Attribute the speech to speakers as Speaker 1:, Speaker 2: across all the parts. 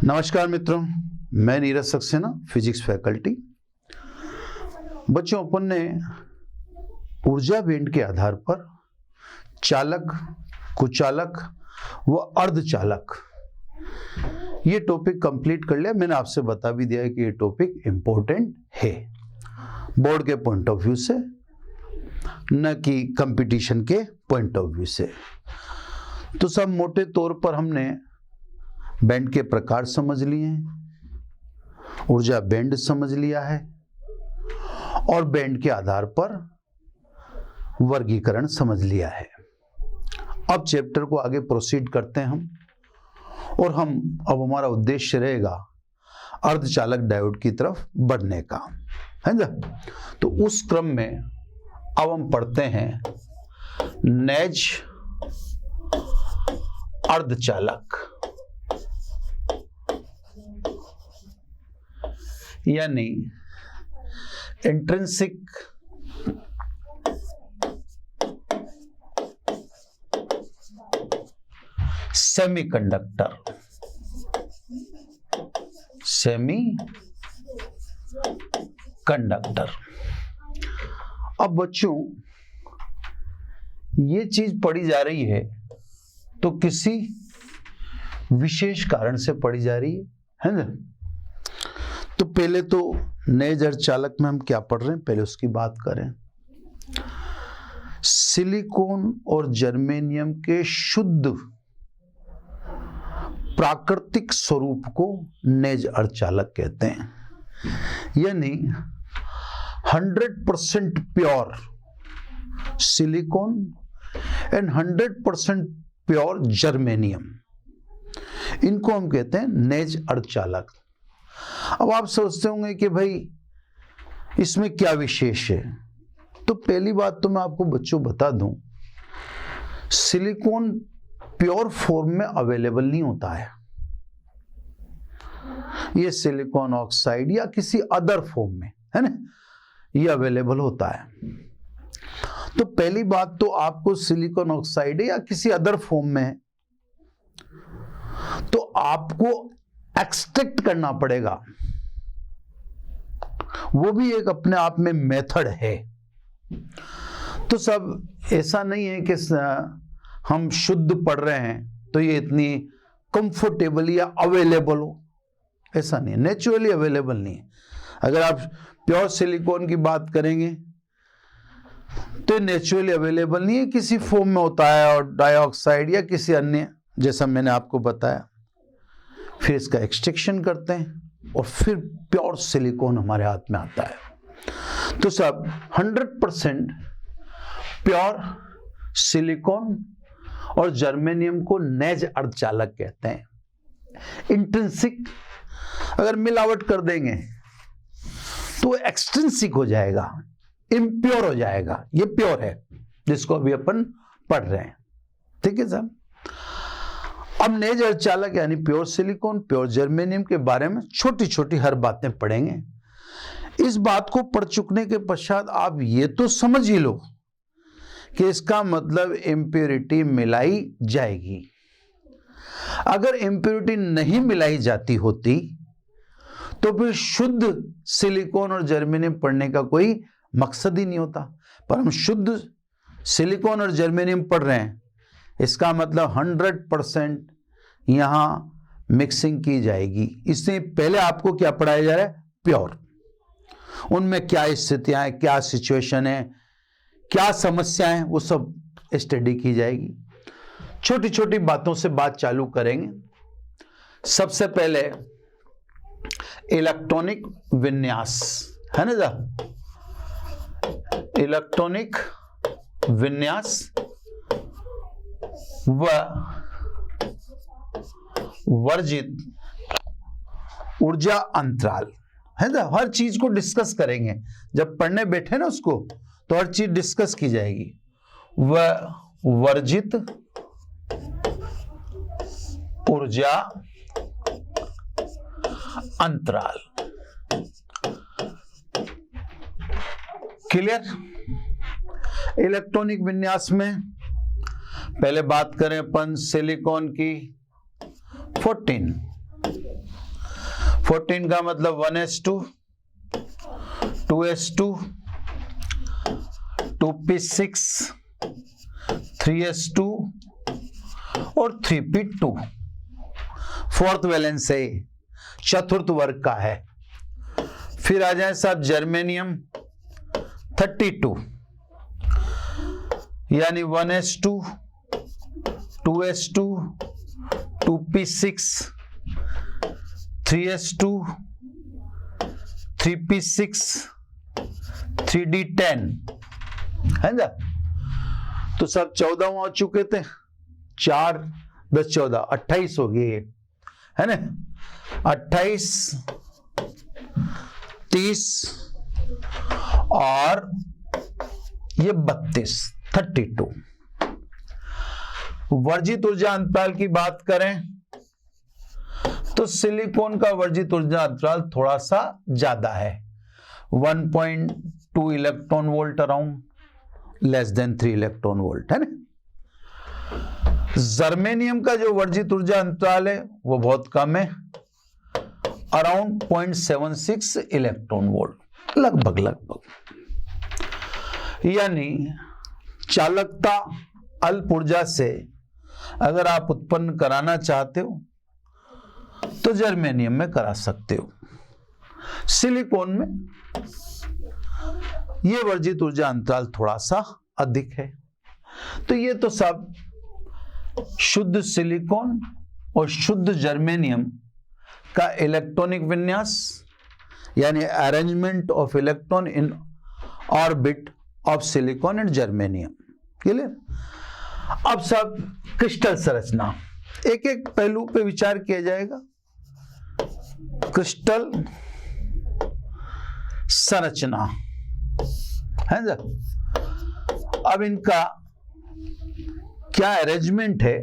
Speaker 1: नमस्कार मित्रों, मैं नीरज सक्सेना, फिजिक्स फैकल्टी। बच्चों, अपन ने ऊर्जा बैंड के आधार पर चालक, कुचालक व अर्धचालक ये टॉपिक कंप्लीट कर लिया। मैंने आपसे बता भी दिया है कि ये टॉपिक इंपॉर्टेंट है बोर्ड के पॉइंट ऑफ व्यू से, न कि कंपटीशन के पॉइंट ऑफ व्यू से। तो सब मोटे तौर पर हमने बैंड के प्रकार समझ लिए हैं, ऊर्जा बैंड समझ लिया है और बैंड के आधार पर वर्गीकरण समझ लिया है। अब चैप्टर को आगे प्रोसीड करते हैं हम, और अब हमारा उद्देश्य रहेगा अर्धचालक डायोड की तरफ बढ़ने का, है ना। तो उस क्रम में अब हम पढ़ते हैं नेज अर्धचालक, यानी इंट्रिंसिक सेमीकंडक्टर, अब बच्चों ये चीज पढ़ी जा रही है तो किसी विशेष कारण से पढ़ी जा रही है ना। तो पहले तो नेज अर्धचालक में हम क्या पढ़ रहे हैं, पहले उसकी बात करें। सिलिकॉन और जर्मेनियम के शुद्ध प्राकृतिक स्वरूप को नेज अर्धचालक कहते हैं, यानी 100% pure silicon and 100% pure germanium, इनको हम कहते हैं नेज अर्धचालक। अब आप सोचते होंगे कि भाई इसमें क्या विशेष है। तो पहली बात तो मैं आपको बच्चों बता दूं, सिलिकॉन प्योर फॉर्म में अवेलेबल नहीं होता है, ये सिलिकॉन ऑक्साइड या किसी अदर फॉर्म में, है ना, ये अवेलेबल होता है। तो पहली बात तो आपको सिलिकॉन ऑक्साइड या किसी अदर फॉर्म में है तो आपको एक्सट्रैक्ट करना पड़ेगा, वो भी एक अपने आप में मेथड है। तो सब ऐसा नहीं है कि हम शुद्ध पढ़ रहे हैं तो ये इतनी कंफर्टेबल या अवेलेबल हो, ऐसा नहीं है, नेचुरली अवेलेबल नहीं है। अगर आप प्योर सिलिकॉन की बात करेंगे तो नेचुरली अवेलेबल नहीं है, किसी फॉर्म में होता है और डाइऑक्साइड या किसी अन्य, जैसा मैंने आपको बताया। फिर इसका एक्सट्रैक्शन करते हैं और फिर प्योर सिलिकॉन हमारे हाथ में आता है। तो सब 100% प्योर सिलिकॉन और जर्मेनियम को नेज अर्धचालक कहते हैं। इंट्रिंसिक अगर मिलावट कर देंगे तो एक्सट्रिंसिक हो जाएगा, इम्प्योर हो जाएगा। ये प्योर है जिसको अभी अपन पढ़ रहे हैं, ठीक है साहब। अब नेज अर्धचालक यानी प्योर सिलिकॉन, प्योर जर्मेनियम के बारे में छोटी छोटी हर बातें पढ़ेंगे। इस बात को पढ़ चुकने के पश्चात आप ये तो समझ ही लो कि इसका मतलब इम्प्योरिटी मिलाई जाएगी। अगर इम्प्योरिटी नहीं मिलाई जाती होती तो फिर शुद्ध सिलिकॉन और जर्मेनियम पढ़ने का कोई मकसद ही नहीं होता। पर हम शुद्ध सिलिकॉन और जर्मेनियम पढ़ रहे हैं, इसका मतलब 100% यहां मिक्सिंग की जाएगी। इससे पहले आपको क्या पढ़ाया जा रहा है, प्योर, उनमें क्या स्थितियां हैं, क्या सिचुएशन है, क्या समस्याएं, वो सब स्टडी की जाएगी। छोटी छोटी बातों से बात चालू करेंगे। सबसे पहले इलेक्ट्रॉनिक विन्यास, है ना जा, इलेक्ट्रॉनिक विन्यास व वर्जित ऊर्जा अंतराल, है ना। हर चीज को डिस्कस करेंगे, जब पढ़ने बैठे ना उसको तो हर चीज डिस्कस की जाएगी। व वर्जित ऊर्जा अंतराल, क्लियर। इलेक्ट्रॉनिक विन्यास में पहले बात करें अपन सिलिकॉन की 14 14 का मतलब 1s2, 2s2, 2p6, 3s2 और 3p2। फोर्थ वैलेंस है, चतुर्थ वर्ग का है। फिर आ जाए साहब जर्मेनियम 32, यानी 1s2, 2s2, 2p6, 3s2, 3p6, 3d10 है ना। तो सब 14 आ चुके थे, 4 10 14 28 हो गए है ना। 28, 30 और ये 32, 32। वर्जित ऊर्जा अंतराल की बात करें तो सिलिकॉन का वर्जित ऊर्जा अंतराल थोड़ा सा ज्यादा है, 1.2 electron volt around, less than 3 electron volt है ना। जर्मेनियम का जो वर्जित ऊर्जा अंतराल है वो बहुत कम है, अराउंड 0.76 इलेक्ट्रॉन वोल्ट, लगभग। यानी चालकता अल्प ऊर्जा से अगर आप उत्पन्न कराना चाहते हो तो जर्मेनियम में करा सकते हो। सिलिकॉन में यह वर्जित ऊर्जा अंतराल थोड़ा सा अधिक है। तो ये तो सब शुद्ध सिलिकॉन और शुद्ध जर्मेनियम का इलेक्ट्रॉनिक विन्यास, यानी arrangement of electron in orbit of silicon and germanium. Clear. अब सब क्रिस्टल संरचना, एक एक पहलू पे विचार किया जाएगा। क्रिस्टल संरचना है ना। अब इनका क्या अरेंजमेंट है,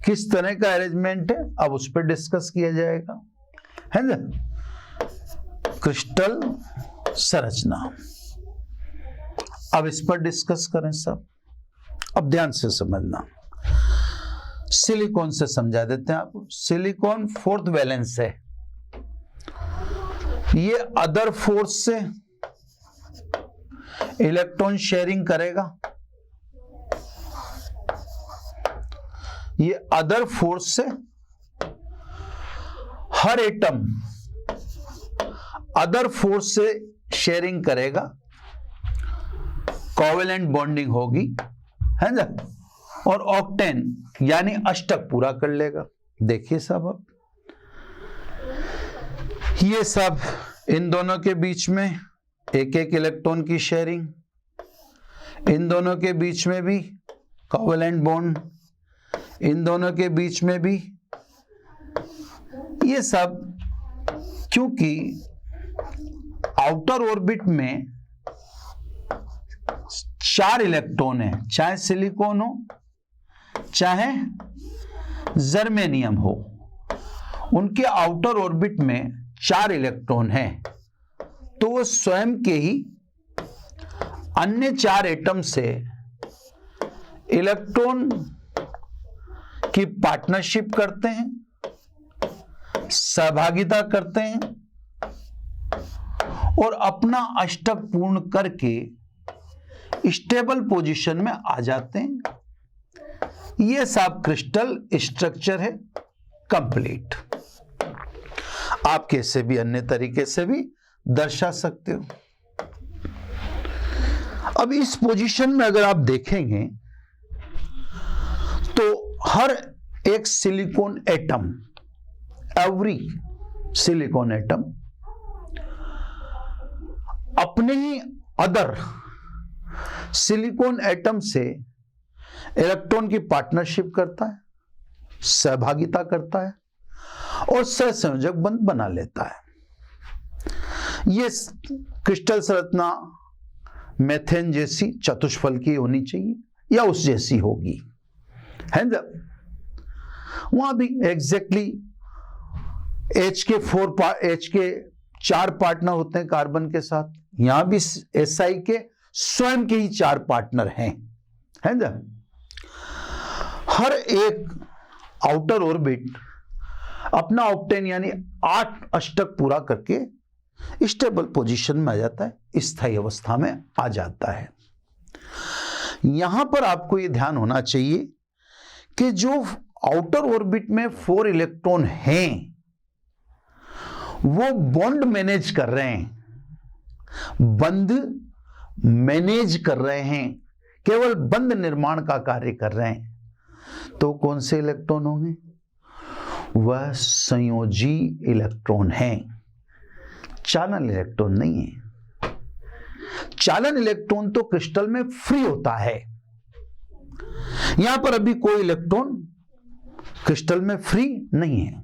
Speaker 1: किस तरह का अरेंजमेंट है, अब उस पर डिस्कस किया जाएगा है ना। क्रिस्टल संरचना, अब इस पर डिस्कस करें सब। अब ध्यान से समझना, सिलिकॉन से समझा देते हैं आपको। सिलिकॉन फोर्थ वैलेंस है, ये अदर फोर्स से इलेक्ट्रॉन शेयरिंग करेगा। ये अदर फोर्स से हर एटम अदर फोर्स से शेयरिंग करेगा, कोवेलेंट बॉन्डिंग होगी है ना, और ऑक्टेन यानी अष्टक पूरा कर लेगा। देखिए सब, अब ये सब इन दोनों के बीच में एक एक इलेक्ट्रॉन की शेयरिंग, इन दोनों के बीच में भी कोवेलेंट बॉन्ड, इन दोनों के बीच में भी, ये सब क्योंकि आउटर ऑर्बिट में 4 इलेक्ट्रॉन है, चाहे सिलिकॉन हो चाहे जर्मेनियम हो, उनके आउटर ऑर्बिट में 4 इलेक्ट्रॉन हैं, तो वो स्वयं के ही अन्य 4 एटम से इलेक्ट्रॉन की पार्टनरशिप करते हैं, सहभागिता करते हैं और अपना अष्टक पूर्ण करके स्टेबल पोजीशन में आ जाते हैं। यह सब क्रिस्टल स्ट्रक्चर है कंप्लीट। आप कैसे भी अन्य तरीके से भी दर्शा सकते हो। अब इस पोजीशन में अगर आप देखेंगे तो हर एक silicon atom, every silicon atom अपने ही अदर सिलिकॉन एटम से इलेक्ट्रॉन की पार्टनरशिप करता है, सहभागिता करता है और सहसंयोजक बंध बना लेता है। यह क्रिस्टल संरचना मेथेन जैसी चतुष्फल की होनी चाहिए या उस जैसी होगी, है ना। वहां भी एग्जैक्टली H के 4 पार्टनर होते हैं कार्बन के साथ, यहां भी SI के स्वयं के ही 4 पार्टनर हैं, है ना। हर एक आउटर ऑर्बिट अपना ऑक्टेन यानी 8 अष्टक पूरा करके स्टेबल पोजीशन में आ जाता है, स्थायी अवस्था में आ जाता है। यहां पर आपको यह ध्यान होना चाहिए कि जो आउटर ऑर्बिट में 4 इलेक्ट्रॉन हैं वो बॉन्ड मैनेज कर रहे हैं, बंध मैनेज कर रहे हैं, केवल बंध निर्माण का कार्य कर रहे हैं। तो कौन से इलेक्ट्रॉन होंगे? वह संयोजी इलेक्ट्रॉन हैं, चालन इलेक्ट्रॉन नहीं है। चालन इलेक्ट्रॉन तो क्रिस्टल में फ्री होता है, यहां पर अभी कोई इलेक्ट्रॉन क्रिस्टल में फ्री नहीं है।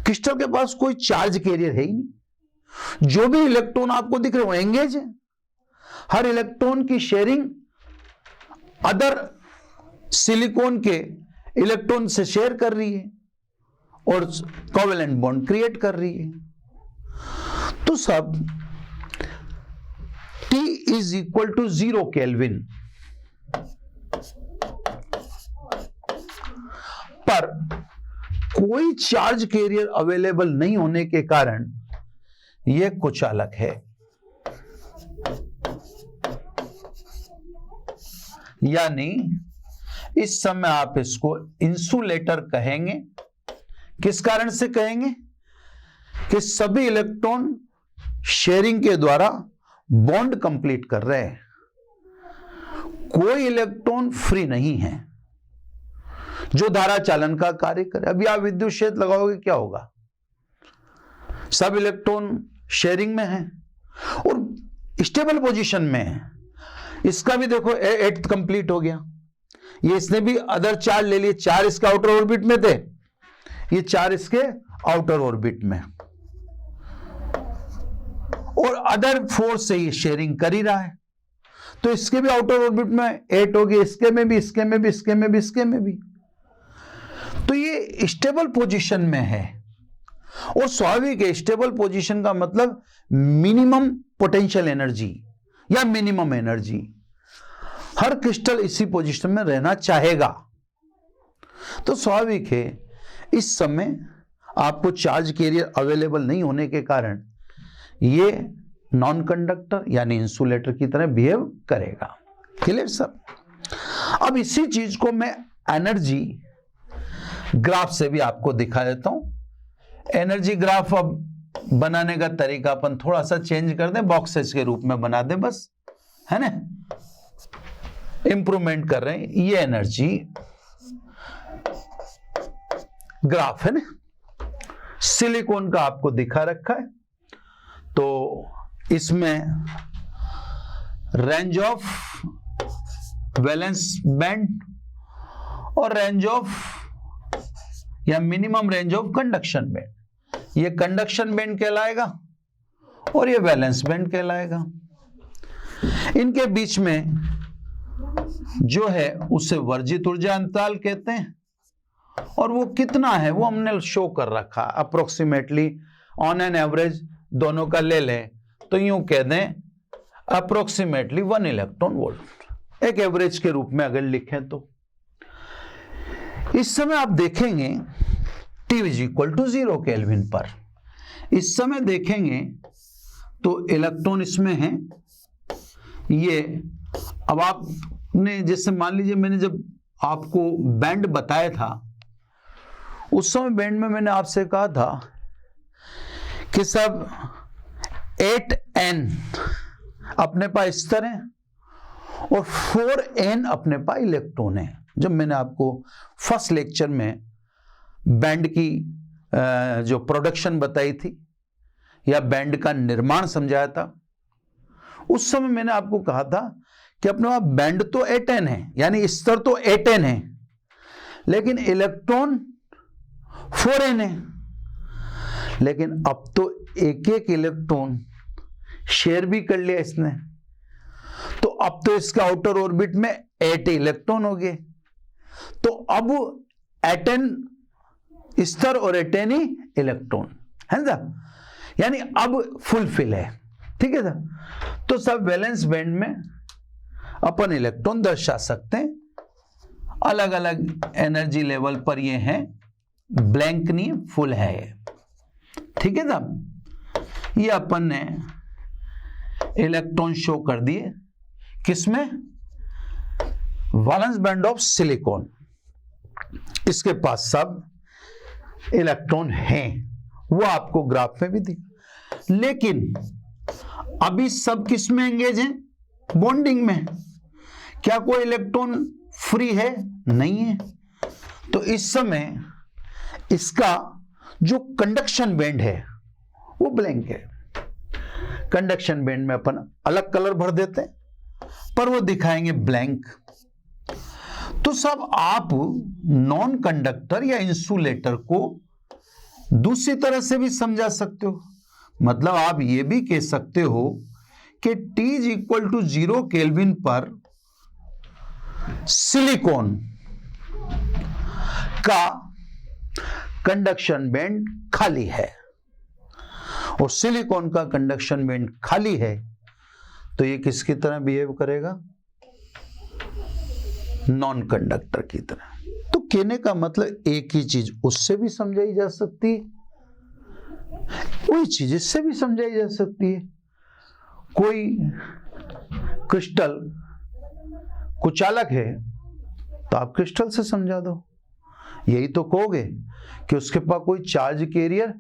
Speaker 1: क्रिस्टल के पास कोई चार्ज कैरियर है ही नहीं। जो भी इलेक्ट्रॉन आपको दिख रहे हो एंगेज है, हर इलेक्ट्रॉन की शेयरिंग अदर सिलिकॉन के इलेक्ट्रॉन से शेयर कर रही है और कोवेलेंट बॉन्ड क्रिएट कर रही है। तो सब T is equal to 0 kelvin पर कोई चार्ज कैरियर अवेलेबल नहीं होने के कारण यह कुछ अलग है। यानी इस समय आप इसको इंसुलेटर कहेंगे। किस कारण से कहेंगे? कि सभी इलेक्ट्रॉन शेयरिंग के द्वारा बॉन्ड कंप्लीट कर रहे हैं, कोई इलेक्ट्रॉन फ्री नहीं है जो धारा चालन का कार्य करे। अभी आप विद्युत क्षेत्र लगाओगे, क्या होगा? सब इलेक्ट्रॉन शेयरिंग में है और स्टेबल पोजीशन में है। इसका भी देखो 8th कंप्लीट हो गया, ये इसने भी अदर 4 ले लिए, 4 इसके आउटर ऑर्बिट में थे, ये 4 इसके आउटर ऑर्बिट में, और अदर 4 से ये शेयरिंग कर ही रहा है। तो इसके भी आउटर ऑर्बिट में 8 हो गए, इसके में भी, इसके में भी, इसके में भी, इसके में भी। तो ये स्टेबल पोजीशन में है और स्वाभाविक है, स्टेबल पोजीशन का मतलब मिनिमम पोटेंशियल एनर्जी या मिनिमम एनर्जी। हर क्रिस्टल इसी पोजीशन में रहना चाहेगा। तो स्वाभाविक है इस समय आपको चार्ज कैरियर अवेलेबल नहीं होने के कारण ये नॉन कंडक्टर यानी इंसुलेटर की तरह बिहेव करेगा। क्लियर सब? अब इसी चीज को मैं एनर्जी ग्राफ से भी आपको दिखा देता हूं। एनर्जी ग्राफ अब बनाने का तरीका अपन थोड़ा सा चेंज कर दें, बॉक्सेस के रूप में बना दें बस, है ना? इंप्रूवमेंट कर रहे हैं। ये एनर्जी ग्राफ है ना, सिलिकॉन का आपको दिखा रखा है। तो इसमें रेंज ऑफ वैलेंस बैंड और रेंज ऑफ या minimum range of conduction band, ये कंडक्शन बैंड कहलाएगा और ये वैलेंस बैंड कहलाएगा। इनके बीच में जो है उसे वर्जित ऊर्जा अंतराल कहते हैं और वो कितना है वो हमने शो कर रखा। अप्रोक्सीमेटली ऑन एन एवरेज दोनों का ले लें तो यूं कह दें अप्रोक्सीमेटली 1 इलेक्ट्रॉन वोल्ट, एक एवरेज के रूप में अगर लिखें तो। इस समय आप देखेंगे T is equal to 0 kelvin पर। इस समय देखेंगे तो इलेक्ट्रॉन इसमें है ये। अब आपने जैसे मान लीजिए मैंने जब आपको बैंड बताया था उस समय बैंड में मैंने आपसे कहा था कि सब 8n अपने पास स्तर हैं और 4n अपने पास इलेक्ट्रॉन है। जब मैंने आपको फर्स्ट लेक्चर में बैंड की जो प्रोडक्शन बताई थी या बैंड का निर्माण समझाया था, उस समय मैंने आपको कहा था कि अपने पास बैंड तो 8n है यानी स्तर तो 8n है, लेकिन इलेक्ट्रॉन 4n है। लेकिन अब तो एक एक इलेक्ट्रॉन शेयर भी कर लिया इसने, तो अब तो इसका आउटर ऑर्बिट में 8 इलेक्ट्रॉन हो गए। तो अब 8n स्तर और 8n ही इलेक्ट्रॉन है ना, यानी अब फुलफिल है। ठीक है ना? तो सब वैलेंस बैंड में अपन इलेक्ट्रॉन दर्शा सकते हैं। अलग अलग एनर्जी लेवल पर ये हैं ब्लैंक नहीं, फुल है। ठीक है साहब, ये अपन ने इलेक्ट्रॉन शो कर दिए किसमें, वैलेंस बैंड ऑफ सिलिकॉन। इसके पास सब इलेक्ट्रॉन हैं, वो आपको ग्राफ में भी दिखा। लेकिन अभी सब किस में एंगेज हैं, बॉन्डिंग में। क्या कोई इलेक्ट्रॉन फ्री है, नहीं है। तो इस समय इसका जो कंडक्शन बैंड है वो ब्लैंक है। कंडक्शन बैंड में अपन अलग कलर भर देते हैं, पर वो दिखाएंगे ब्लैंक। तो सब आप नॉन कंडक्टर या इंसुलेटर को दूसरी तरह से भी समझा सकते हो। मतलब आप ये भी कह सकते हो कि T = 0 केल्विन पर सिलिकॉन का कंडक्शन बैंड खाली है, और सिलिकॉन का कंडक्शन बैंड खाली है, तो ये किसकी तरह बिहेव करेगा, नॉन कंडक्टर की तरह। तो कहने का मतलब एक ही चीज उससे भी समझाई जा सकती है, वही चीज इससे भी समझाई जा सकती है। कोई क्रिस्टल कुचालक है तो आप क्रिस्टल से समझा दो। यही तो कहोगे कि उसके पास कोई चार्ज कैरियर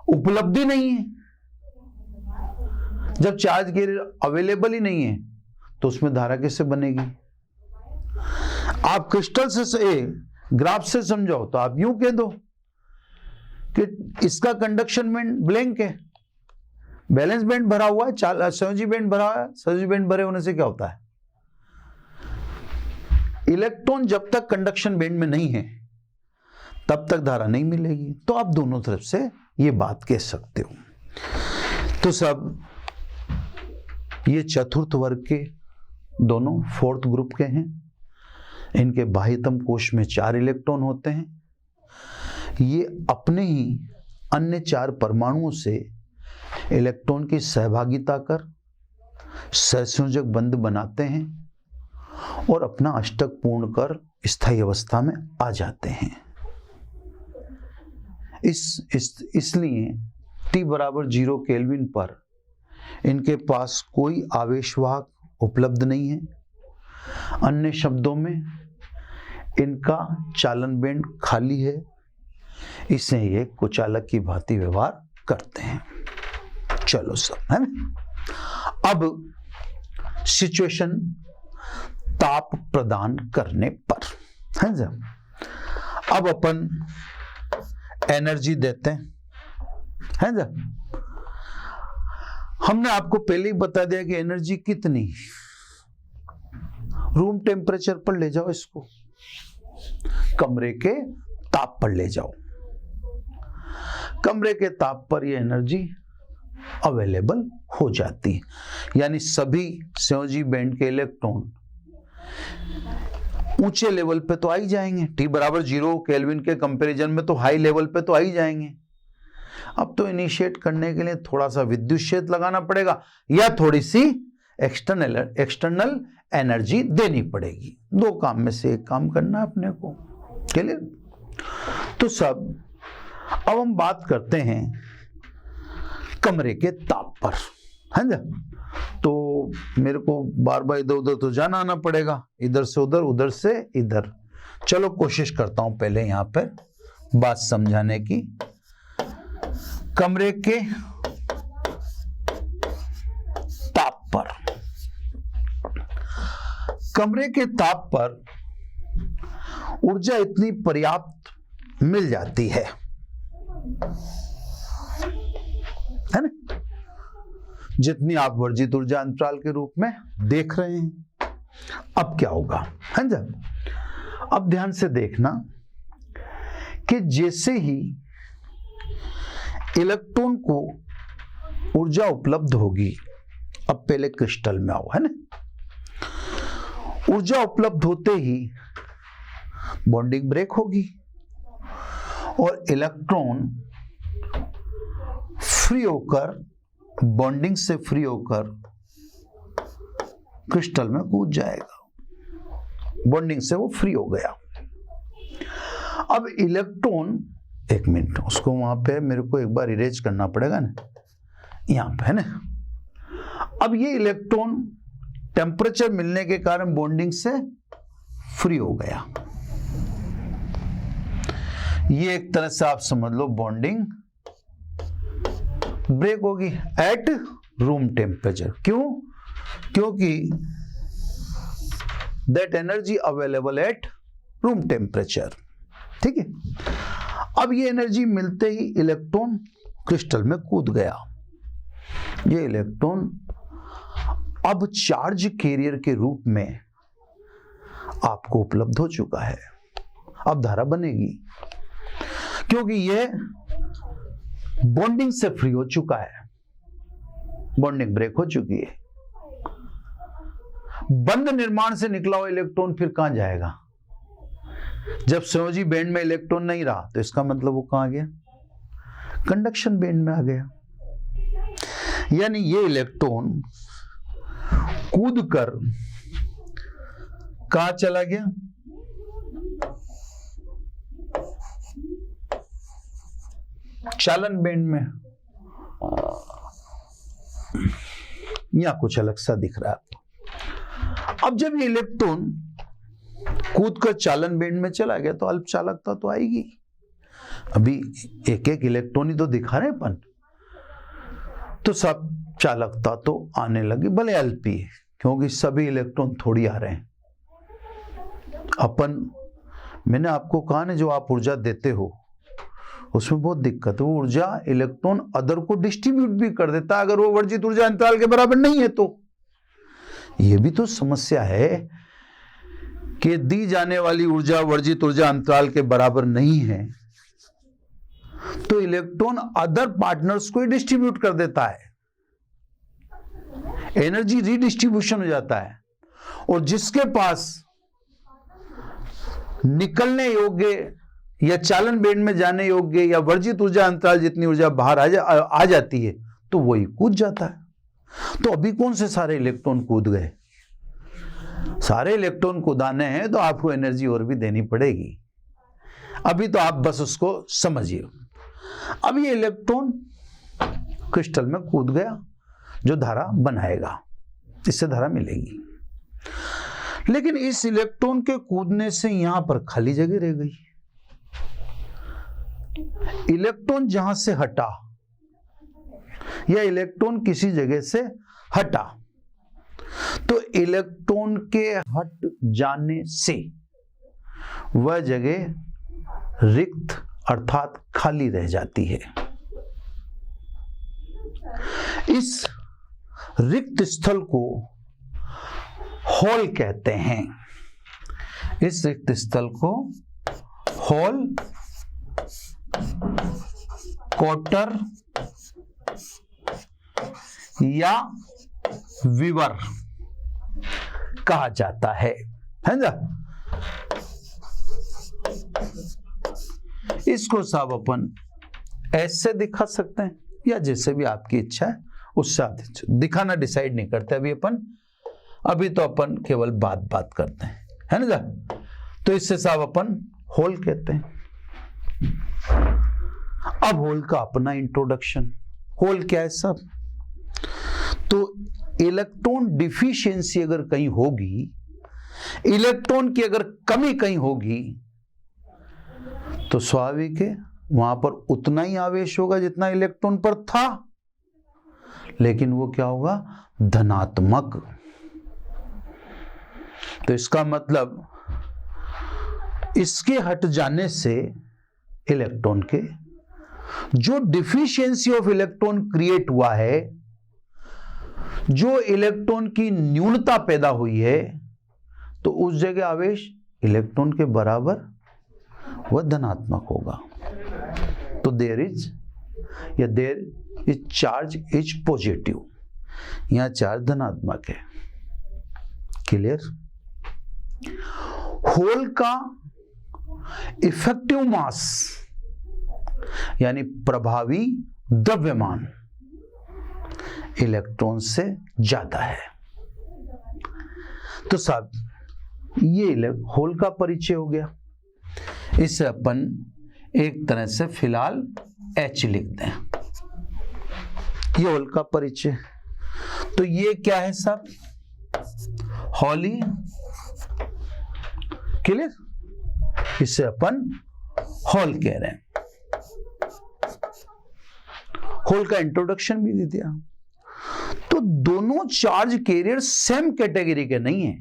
Speaker 1: उपलब्ध ही नहीं है। जब चार्ज कैरियर अवेलेबल ही नहीं है तो उसमें धारा कैसे बनेगी। आप क्रिस्टल से ग्राफ से समझाओ तो आप यूं कह दो कि इसका कंडक्शन बैंड ब्लैंक है, बैलेंस बैंड भरा हुआ है, संयोजी बैंड भरा हुआ है। संयोजी बैंड भरे होने से क्या होता है, इलेक्ट्रॉन जब तक कंडक्शन बैंड में नहीं है तब तक धारा नहीं मिलेगी। तो आप दोनों तरफ से ये बात कह सकते हो। तो सब ये चतुर्थ वर्ग के दोनों फोर्थ ग्रुप के हैं। इनके बाह्यतम कोश में 4 इलेक्ट्रॉन होते हैं। ये अपने ही अन्य 4 परमाणुओं से इलेक्ट्रॉन की सहभागिता कर सहसंयोजक बंध बनाते हैं और अपना अष्टक पूर्ण कर स्थायी अवस्था में आ जाते हैं। इसलिए T = 0 केल्विन पर इनके पास कोई आवेशवाहक उपलब्ध नहीं है। अन्य शब्दों में इनका चालन बैंड खाली है, इससे ये कुचालक की भांति व्यवहार करते हैं। चलो सब है ना। अब सिचुएशन ताप प्रदान करने पर है ना, अब अपन एनर्जी देते हैं है ना। हमने आपको पहले ही बता दिया कि एनर्जी कितनी, रूम टेम्परेचर पर ले जाओ, इसको कमरे के ताप पर ले जाओ। कमरे के ताप पर यह एनर्जी अवेलेबल हो जाती है, यानी सभी संयोजी बैंड के इलेक्ट्रॉन ऊंचे लेवल पे तो आ ही जाएंगे। T = 0 केल्विन के कंपैरिजन में तो हाई लेवल पे तो आ ही जाएंगे। अब तो इनिशिएट करने के लिए थोड़ा सा विद्युत क्षेत्र लगाना पड़ेगा या थोड़ी सी एक्सटर्नल एनर्जी देनी पड़ेगी। 2 काम में से एक काम करना अपने को। क्लियर। तो सब अब हम बात करते हैं कमरे के ताप पर, है ना। तो मेरे को बार बार इधर उधर तो जाना आना पड़ेगा, इधर से उधर, उधर से इधर। चलो कोशिश करता हूं पहले यहां पर बात समझाने की। कमरे के ताप पर, कमरे के ताप पर ऊर्जा इतनी पर्याप्त मिल जाती है ना, जितनी आप वर्जित ऊर्जा अंतराल के रूप में देख रहे हैं। अब क्या होगा, है ना। अब ध्यान से देखना कि जैसे ही इलेक्ट्रॉन को ऊर्जा उपलब्ध होगी, अब पहले क्रिस्टल में आओ, है ना। ऊर्जा उपलब्ध होते ही बॉन्डिंग ब्रेक होगी और इलेक्ट्रॉन फ्री होकर, बॉन्डिंग से फ्री होकर क्रिस्टल में कूद जाएगा। बॉन्डिंग से वो फ्री हो गया। अब इलेक्ट्रॉन, एक मिनट, उसको वहां पे मेरे को एक बार इरेज करना पड़ेगा ना, यहां पे है ना। अब ये इलेक्ट्रॉन टेम्परेचर मिलने के कारण बॉन्डिंग से फ्री हो गया। ये एक तरह से आप समझ लो बॉन्डिंग ब्रेक होगी एट रूम टेम्परेचर। क्यों? क्योंकि that energy available at room temperature. ठीक है। अब ये एनर्जी मिलते ही इलेक्ट्रॉन क्रिस्टल में कूद गया। ये इलेक्ट्रॉन अब चार्ज कैरियर के रूप में आपको उपलब्ध हो चुका है। अब धारा बनेगी क्योंकि यह बॉन्डिंग से फ्री हो चुका है, बॉन्डिंग ब्रेक हो चुकी है। बंद निर्माण से निकला हुआ इलेक्ट्रॉन फिर कहां जाएगा? जब संयोजी बैंड में इलेक्ट्रॉन नहीं रहा तो इसका मतलब वो कहां गया? कंडक्शन बैंड में आ गया। यानी ये इलेक्ट्रॉन कूदकर कहां चला गया? चालन बैंड में। यहां कुछ अलग सा दिख रहा है। अब जब ये इलेक्ट्रॉन कूदकर चालन बैंड में चला गया तो अल्प चालकता तो आएगी। अभी एक एक इलेक्ट्रॉन ही तो दिखा रहे अपन, तो सब चालकता तो आने लगी, भले अल्प ही, क्योंकि सभी इलेक्ट्रॉन थोड़ी आ रहे हैं। अपन, मैंने आपको कहा ना, जो आप ऊर्जा देते हो उसमें बहुत दिक्कत है। वो ऊर्जा इलेक्ट्रॉन अदर को डिस्ट्रीब्यूट भी कर देता है अगर वो वर्जित ऊर्जा अंतराल के बराबर नहीं है तो। यह भी तो समस्या है कि दी जाने वाली ऊर्जा वर्जित ऊर्जा अंतराल के बराबर नहीं है तो इलेक्ट्रॉन अदर पार्टनर्स को ही डिस्ट्रीब्यूट कर देता है, एनर्जी रीडिस्ट्रीब्यूशन हो जाता है। और जिसके पास निकलने योग्य या चालन बैंड में जाने योग्य या वर्जित ऊर्जा अंतराल जितनी ऊर्जा बाहर आ जाती है तो वही कूद जाता है। तो अभी कौन से सारे इलेक्ट्रॉन कूद गए? सारे इलेक्ट्रॉन कूदाने हैं तो आपको एनर्जी और भी देनी पड़ेगी। अभी तो आप बस उसको समझिए। अब ये इलेक्ट्रॉन क्रिस्टल में कूद गया जो धारा बनाएगा, इससे धारा मिलेगी। लेकिन इस इलेक्ट्रॉन के कूदने से यहां पर खाली जगह रह गई। इलेक्ट्रॉन जहां से हटा या इलेक्ट्रॉन किसी जगह से हटा तो इलेक्ट्रॉन के हट जाने से वह जगह रिक्त अर्थात खाली रह जाती है। इस रिक्त स्थल को हॉल कहते हैं। इस रिक्त स्थल को हॉल, क्वार्टर या विवर कहा जाता है ना। इसको साहब अपन ऐसे दिखा सकते हैं या जैसे भी आपकी इच्छा है उससे दिखाना डिसाइड नहीं करते अभी तो अपन केवल बात करते हैं, है ना। तो इससे साहब अपन होल कहते हैं। अब होल का अपना इंट्रोडक्शन। होल क्या है सब? तो इलेक्ट्रॉन डिफिशियंसी अगर कहीं होगी, इलेक्ट्रॉन की अगर कमी कहीं होगी तो स्वाभाविक है वहां पर उतना ही आवेश होगा जितना इलेक्ट्रॉन पर था, लेकिन वो क्या होगा? धनात्मक। तो इसका मतलब इसके हट जाने से इलेक्ट्रॉन के जो डिफिशियंसी ऑफ इलेक्ट्रॉन क्रिएट हुआ है, जो इलेक्ट्रॉन की न्यूनता पैदा हुई है, तो उस जगह आवेश इलेक्ट्रॉन के बराबर वह धनात्मक होगा। तो there is charge is positive, यहां चार्ज धनात्मक है। क्लियर? होल का इफेक्टिव मास यानी प्रभावी द्रव्यमान इलेक्ट्रॉन से ज्यादा है। तो साहब ये होल का परिचय हो गया। इसे अपन एक तरह से फिलहाल H लिख दें। ये होल का परिचय। तो ये क्या है सब? हॉली, क्लियर? इसे अपन हॉल कह रहे हैं। हॉल का इंट्रोडक्शन भी दे दिया। तो दोनों चार्ज कैरियर सेम कैटेगरी के नहीं है।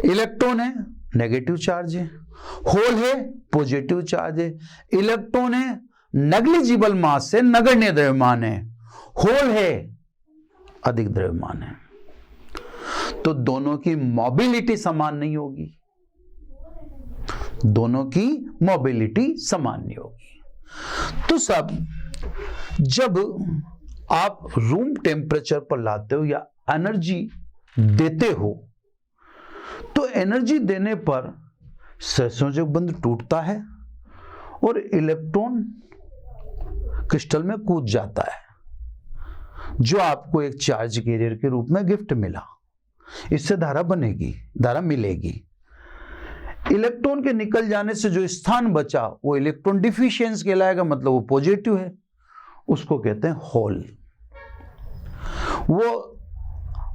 Speaker 1: इलेक्ट्रॉन है नेगेटिव चार्ज है, होल है पॉजिटिव चार्ज है। इलेक्ट्रॉन है नेग्लिजिबल मास से नगण्य द्रव्यमान है, होल है अधिक द्रव्यमान है। तो दोनों की मोबिलिटी समान नहीं होगी, दोनों की मोबिलिटी समान नहीं होगी। तो सब जब आप रूम टेम्परेचर पर लाते हो या एनर्जी देते हो, तो एनर्जी देने पर सहसंयोजक बंध टूटता है और इलेक्ट्रॉन क्रिस्टल में कूद जाता है, जो आपको एक चार्ज कैरियर के रूप में गिफ्ट मिला। इससे धारा बनेगी, धारा मिलेगी। इलेक्ट्रॉन के निकल जाने से जो स्थान बचा वो इलेक्ट्रॉन डिफिशियंस कहलाएगा, मतलब वो पॉजिटिव है, उसको कहते हैं होल। वो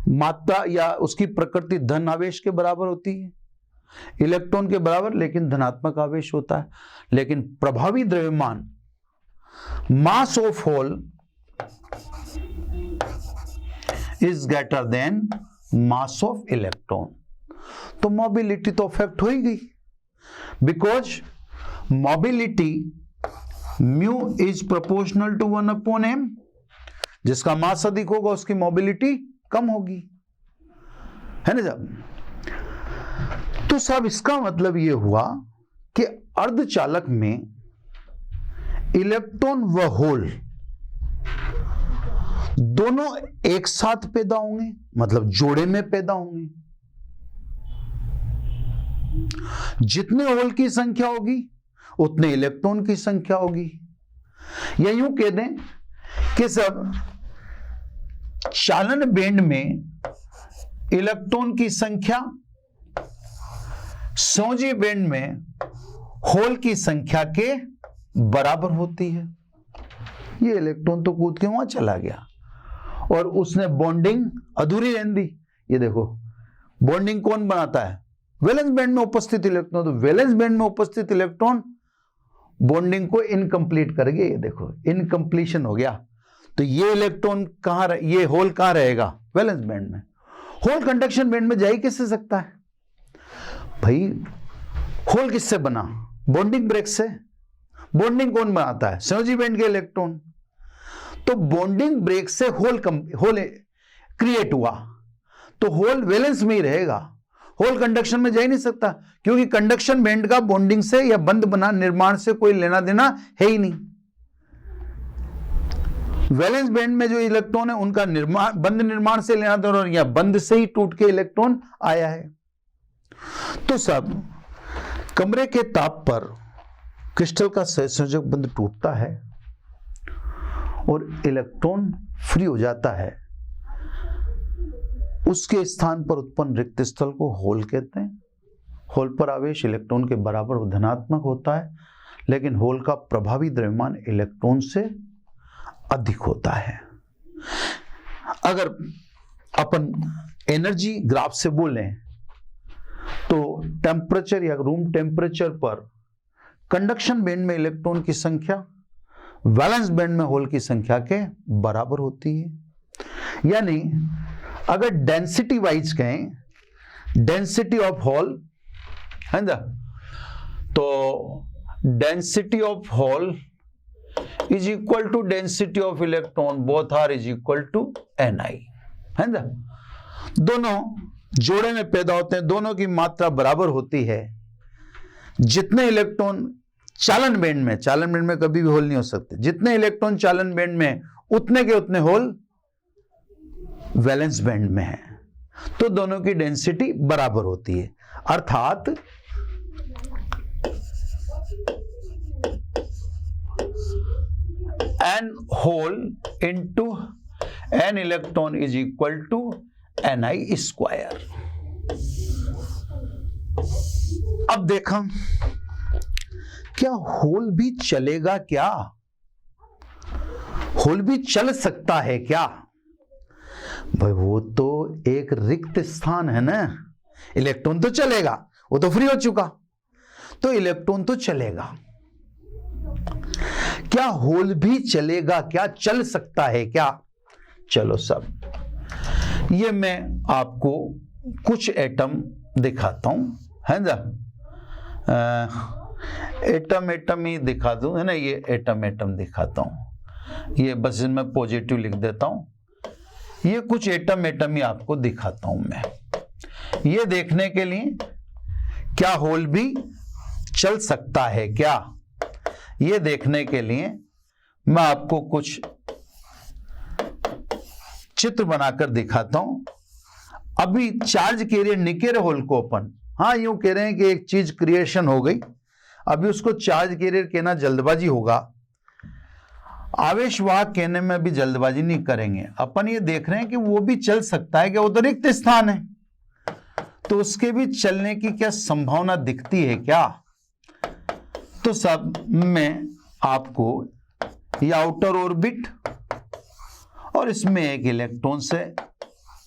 Speaker 1: मात्रा या उसकी प्रकृति धन आवेश के बराबर होती है, इलेक्ट्रॉन के बराबर, लेकिन धनात्मक आवेश होता है। लेकिन प्रभावी द्रव्यमान mass of hole is greater than mass of electron. तो मोबिलिटी तो अफेक्ट हो ही गई, because mobility mu is proportional to 1/m। जिसका मास अधिक होगा उसकी मोबिलिटी कम होगी, है ना जब? तो सब इसका मतलब यह हुआ कि अर्धचालक में इलेक्ट्रॉन व होल दोनों एक साथ पैदा होंगे, मतलब जोड़े में पैदा होंगे। जितने होल की संख्या होगी उतने इलेक्ट्रॉन की संख्या होगी। या यूं कह दें कि सब चालन बैंड में इलेक्ट्रॉन की संख्या संयोजी बैंड में होल की संख्या के बराबर होती है। ये इलेक्ट्रॉन तो कूद के वहां चला गया और उसने बॉन्डिंग अधूरी रहने दी। ये देखो बॉन्डिंग कौन बनाता है? वैलेंस बैंड में उपस्थित इलेक्ट्रॉन। तो वैलेंस बैंड में उपस्थित इलेक्ट्रॉन बॉन्डिंग को इनकम्प्लीट करेंगे। ये देखो इनकम्प्लीशन हो गया। तो ये इलेक्ट्रॉन कहां ये होल कहां रहेगा? वैलेंस बैंड में। होल कंडक्शन बैंड में जा ही कैसे सकता है भाई? होल किससे बना? बॉन्डिंग ब्रेक से। बॉन्डिंग कौन बनाता है? संयोजी बैंड के इलेक्ट्रॉन। तो बॉन्डिंग ब्रेक से होल क्रिएट हुआ, तो होल वैलेंस में ही रहेगा, होल कंडक्शन में जा ही नहीं सकता, क्योंकि कंडक्शन बैंड का बॉन्डिंग से या बंध बना निर्माण से कोई लेना देना है ही नहीं। वैलेंस बैंड में जो इलेक्ट्रॉन है उनका निर्माण बंध निर्माण से लेना देना, या बंध से ही टूट के इलेक्ट्रॉन आया है। तो सब कमरे के ताप पर क्रिस्टल का सहसंयोजक बंध टूटता है और इलेक्ट्रॉन फ्री हो जाता है। उसके स्थान पर उत्पन्न रिक्त स्थल को होल कहते हैं। होल पर आवेश इलेक्ट्रॉन के बराबर धनात्मक होता है, लेकिन होल का प्रभावी द्रव्यमान इलेक्ट्रॉन से अधिक होता है। अगर अपन एनर्जी ग्राफ से बोलें तो टेम्परेचर या रूम टेम्परेचर पर कंडक्शन बैंड में इलेक्ट्रॉन की संख्या वैलेंस बैंड में होल की संख्या के बराबर होती है। यानी अगर डेंसिटी वाइज कहें, डेंसिटी ऑफ होल है ना, तो density of hole is equal to density of electron, both are is equal to Ni, है ना। दोनों जोड़े में पैदा होते हैं, दोनों की मात्रा बराबर होती है। जितने इलेक्ट्रॉन चालन बैंड में कभी भी होल नहीं हो सकते, जितने इलेक्ट्रॉन चालन बैंड में उतने के उतने होल वैलेंस बैंड में है, तो दोनों की डेंसिटी बराबर होती है। अर्थात n hole into n electron is equal to Ni square. अब देखा क्या होल भी चलेगा क्या? होल भी चल सकता है क्या? भाई वो तो एक रिक्त स्थान है ना, इलेक्ट्रॉन तो चलेगा, वो तो फ्री हो चुका, तो इलेक्ट्रॉन तो चलेगा। क्या होल भी चलेगा क्या, चल सकता है क्या? चलो सब, ये मैं आपको कुछ एटम दिखाता हूं, है ना, एटम ही दिखा दूं, है ना, ये एटम दिखाता हूं, ये बस मैं पॉजिटिव लिख देता हूं। ये कुछ एटम ही आपको दिखाता हूं मैं, ये देखने के लिए क्या होल भी चल सकता है क्या, ये देखने के लिए मैं आपको कुछ चित्र बनाकर दिखाता हूं। अभी चार्ज कैरियर निकेर होल को अपन, हाँ यूं कह रहे हैं कि एक चीज क्रिएशन हो गई, अभी उसको चार्ज कैरियर कहना जल्दबाजी होगा, आवेशवाहक कहने में भी जल्दबाजी नहीं करेंगे। अपन ये देख रहे हैं कि वो भी चल सकता है, क्या वो तो रिक्त स्थान है, तो उसके भी चलने की क्या संभावना दिखती है क्या? तो सब मैं आपको ये आउटर ऑर्बिट और इसमें एक इलेक्ट्रॉन से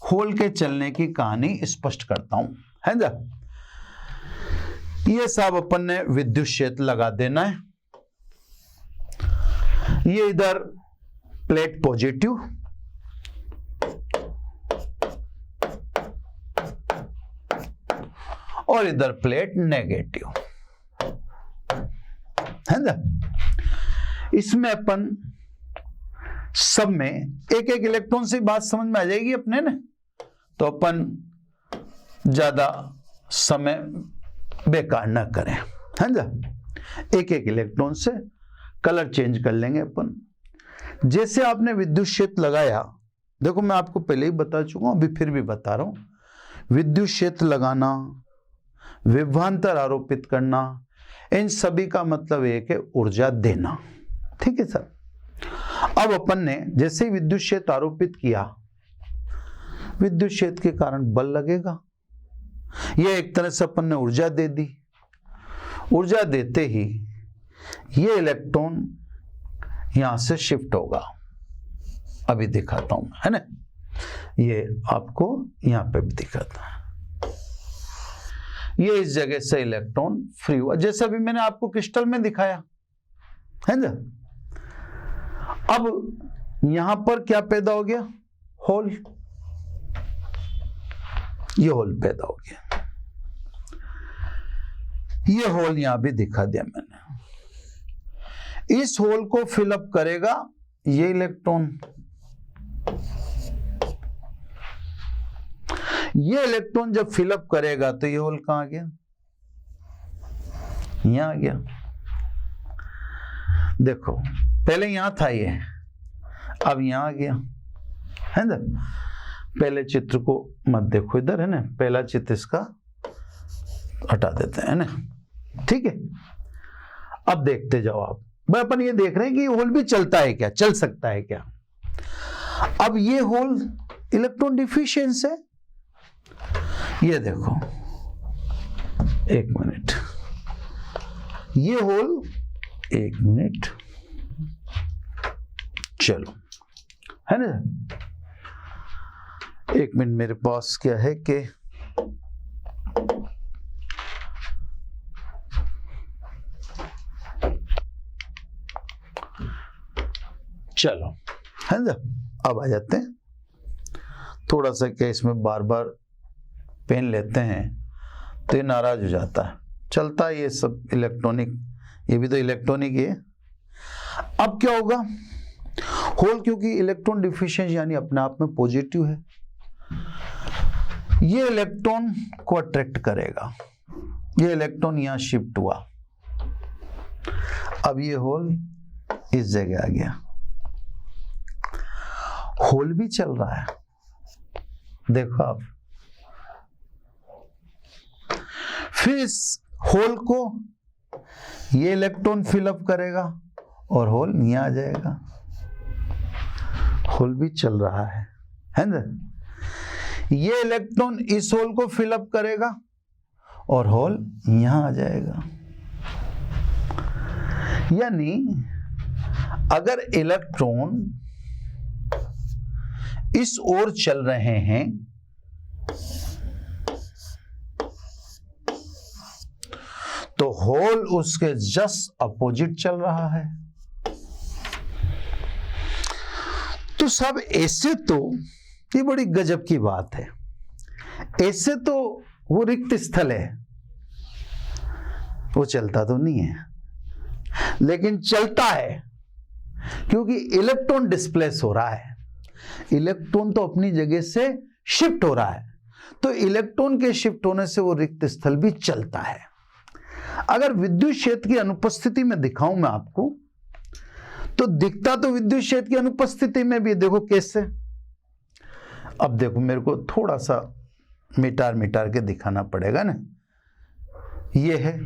Speaker 1: होल के चलने की कहानी स्पष्ट करता हूं, है ना। ये सब अपन ने विद्युत क्षेत्र लगा देना है। ये इधर प्लेट पॉजिटिव और इधर प्लेट नेगेटिव, है ना। इसमें अपन सब में एक एक इलेक्ट्रॉन से बात समझ में आ जाएगी अपने ने, तो अपन ज्यादा समय बेकार ना करें, है ना। एक एक इलेक्ट्रॉन से कलर चेंज कर लेंगे अपन। जैसे आपने विद्युत क्षेत्र लगाया, देखो मैं आपको पहले ही बता चुका हूं, अभी फिर भी बता रहा हूं, विद्युत क्षेत्र लगाना, विभवांतर आरोपित करना, इन सभी का मतलब एक है ऊर्जा देना, ठीक है सर। अब अपन ने जैसे ही विद्युत क्षेत्र आरोपित किया, विद्युत क्षेत्र के कारण बल लगेगा, यह एक तरह से अपन ने ऊर्जा दे दी। ऊर्जा देते ही ये इलेक्ट्रॉन यहां से शिफ्ट होगा, अभी दिखाता हूं, है ना, ये आपको यहां पे भी दिखाता है। ये इस जगह से इलेक्ट्रॉन फ्री हुआ, जैसे अभी मैंने आपको क्रिस्टल में दिखाया, है ना। अब यहां पर क्या पैदा हो गया, होल, ये होल पैदा हो गया, ये होल यहां भी दिखा दिया मैंने। इस होल को फिलअप करेगा ये इलेक्ट्रॉन, ये इलेक्ट्रॉन जब फिलअप करेगा तो ये होल कहां गया, यहां आ गया। देखो पहले यहां था ये, अब यहां आ गया, है ना। पहले चित्र को मत देखो इधर, है ना, पहला चित्र इसका हटा देते हैं, है ना, ठीक है। अब देखते जाओ आप, भाई अपन ये देख रहे हैं कि होल भी चलता है क्या, चल सकता है क्या। अब ये होल इलेक्ट्रॉन डिफिशियंस है, ये देखो, एक मिनट, ये होल, एक मिनट, चलो, है ना, एक मिनट, मेरे पास क्या है कि चलो, है ना, अब आ जाते हैं। थोड़ा सा क्या इसमें बार बार पेन लेते हैं तो ये नाराज हो जाता है, चलता है ये सब इलेक्ट्रॉनिक, ये भी तो इलेक्ट्रॉनिक ही है। अब क्या होगा, होल क्योंकि इलेक्ट्रॉन डिफिशिएंट यानी अपने आप में पॉजिटिव है, ये इलेक्ट्रॉन को अट्रैक्ट करेगा, ये इलेक्ट्रॉन यहां शिफ्ट हुआ, अब ये होल इस जगह आ गया, होल भी चल रहा है, देखो आप। फिर इस होल को ये इलेक्ट्रॉन फिलअप करेगा और होल यहां आ जाएगा, होल भी चल रहा है ना। ये इलेक्ट्रॉन इस होल को फिलअप करेगा और होल यहां आ जाएगा, यानी अगर इलेक्ट्रॉन इस ओर चल रहे हैं तो होल उसके जस्ट अपोजिट चल रहा है। तो सब ऐसे तो ये बड़ी गजब की बात है, ऐसे तो वो रिक्त स्थल है, वो चलता तो नहीं है, लेकिन चलता है क्योंकि इलेक्ट्रॉन डिस्प्लेस हो रहा है। इलेक्ट्रॉन तो अपनी जगह से शिफ्ट हो रहा है, तो इलेक्ट्रॉन के शिफ्ट होने से वो रिक्त स्थल भी चलता है। अगर विद्युत क्षेत्र की अनुपस्थिति में दिखाऊं मैं आपको, तो दिखता तो विद्युत क्षेत्र की अनुपस्थिति में भी, देखो कैसे। अब देखो मेरे को थोड़ा सा मिटार के दिखाना पड़ेगा ना, ये है,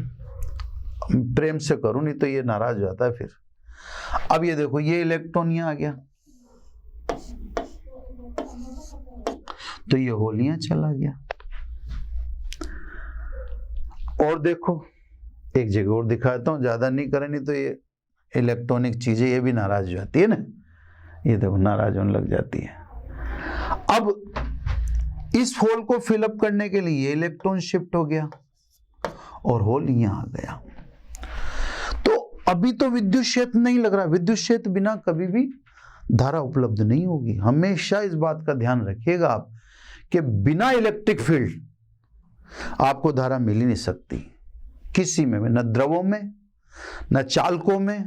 Speaker 1: प्रेम से करूं नहीं तो ये नाराज हो जाता है फिर। अब ये देखो, ये इलेक्ट्रॉन यहां आ गया तो ये होल यहां चला गया। और देखो एक जगह और दिखाता हूं, ज्यादा नहीं करें नहीं तो ये इलेक्ट्रॉनिक चीजें ये भी नाराज हो जाती है ना, ये देखो नाराज होने लग जाती है। अब इस होल को फिलअप करने के लिए ये इलेक्ट्रॉन शिफ्ट हो गया और होल यहां आ गया। तो अभी तो विद्युत क्षेत्र नहीं लग रहा, विद्युत क्षेत्र बिना कभी भी धारा उपलब्ध नहीं होगी। हमेशा इस बात का ध्यान रखिएगा आप कि बिना इलेक्ट्रिक फील्ड आपको धारा मिल ही नहीं सकती किसी में, न द्रवों में, न चालकों में,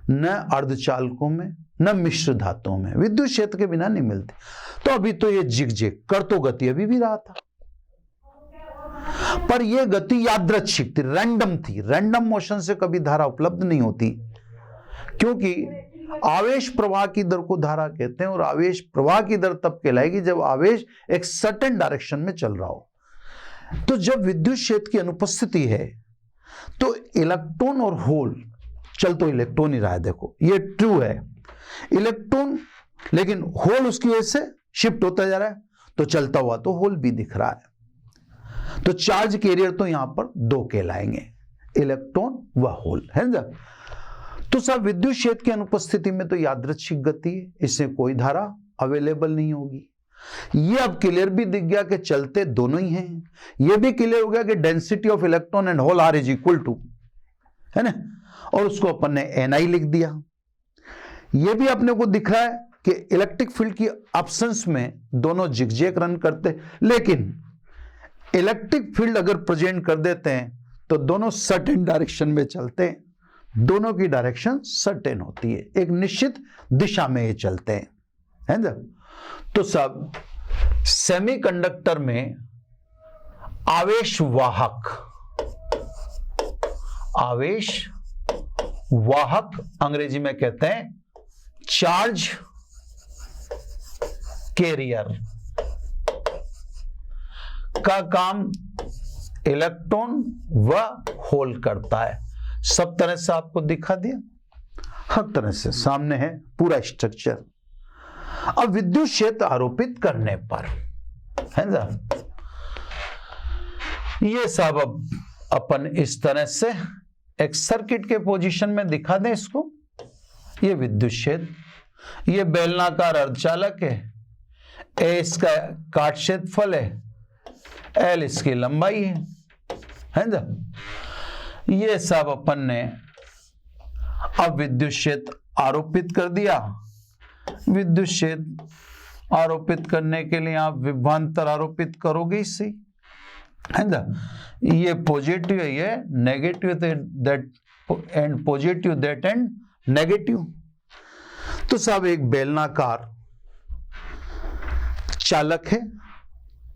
Speaker 1: न अर्धचालकों में, न मिश्र धातुओं में, विद्युत क्षेत्र के बिना नहीं मिलती। तो अभी तो ये जिग कर तो गति अभी भी रहा था, पर यह गति यादृच्छिक थी, रैंडम थी। रैंडम मोशन से कभी धारा उपलब्ध नहीं होती, क्योंकि आवेश प्रवाह की दर को धारा कहते हैं, और आवेश प्रवाह की दर तब कहलाएगी जब आवेश एक सर्टेन डायरेक्शन में चल रहा हो। तो जब विद्युत क्षेत्र की अनुपस्थिति है तो इलेक्ट्रॉन और होल, चल तो इलेक्ट्रॉन ही रहा है, देखो ये ट्रू है इलेक्ट्रॉन, लेकिन होल उसकी वजह से शिफ्ट होता जा रहा है, तो चलता हुआ तो होल भी दिख रहा है। तो चार्ज कैरियर तो यहां पर दो कहलाएंगे, इलेक्ट्रॉन व होल, है ना। तो सब विद्युत क्षेत्र की अनुपस्थिति में तो यादृच्छिक गति है, इसमें कोई धारा अवेलेबल नहीं होगी। ये अब क्लियर भी दिख गया कि चलते दोनों ही हैं। ये भी क्लियर हो गया कि density of electron and hole are is equal to, है ना, और उसको अपन ने Ni लिख दिया। ये भी अपने को दिख रहा है कि इलेक्ट्रिक फील्ड की एब्सेंस में दोनों जिगजैग रन करते, लेकिन इलेक्ट्रिक फील्ड अगर प्रेजेंट कर देते हैं तो दोनों सर्टेन डायरेक्शन में चलते हैं, दोनों की डायरेक्शन सर्टेन होती है, एक निश्चित दिशा में ये चलते हैं, है ना। तो सब सेमीकंडक्टर में आवेश वाहक अंग्रेजी में कहते हैं चार्ज कैरियर का काम इलेक्ट्रॉन व होल करता है। सब तरह से आपको दिखा दिया, हर तरह से सामने है पूरा स्ट्रक्चर। अब विद्युत क्षेत्र आरोपित करने पर, है ना, ये सब अब अपन इस तरह से एक सर्किट के पोजीशन में दिखा दें इसको। ये विद्युत क्षेत्र, ये बेलनाकार अर्धचालक है, ए इसका काट क्षेत्रफल है, एल इसकी लंबाई है ना। ये सब अपन ने अब विद्युत क्षेत्र आरोपित कर दिया। विद्युत क्षेत्र आरोपित करने के लिए आप विभवांतर आरोपित करोगे इससे, है ना। ये पॉजिटिव है, ये negative, that and positive, that and negative. तो सब एक बेलनाकार चालक है,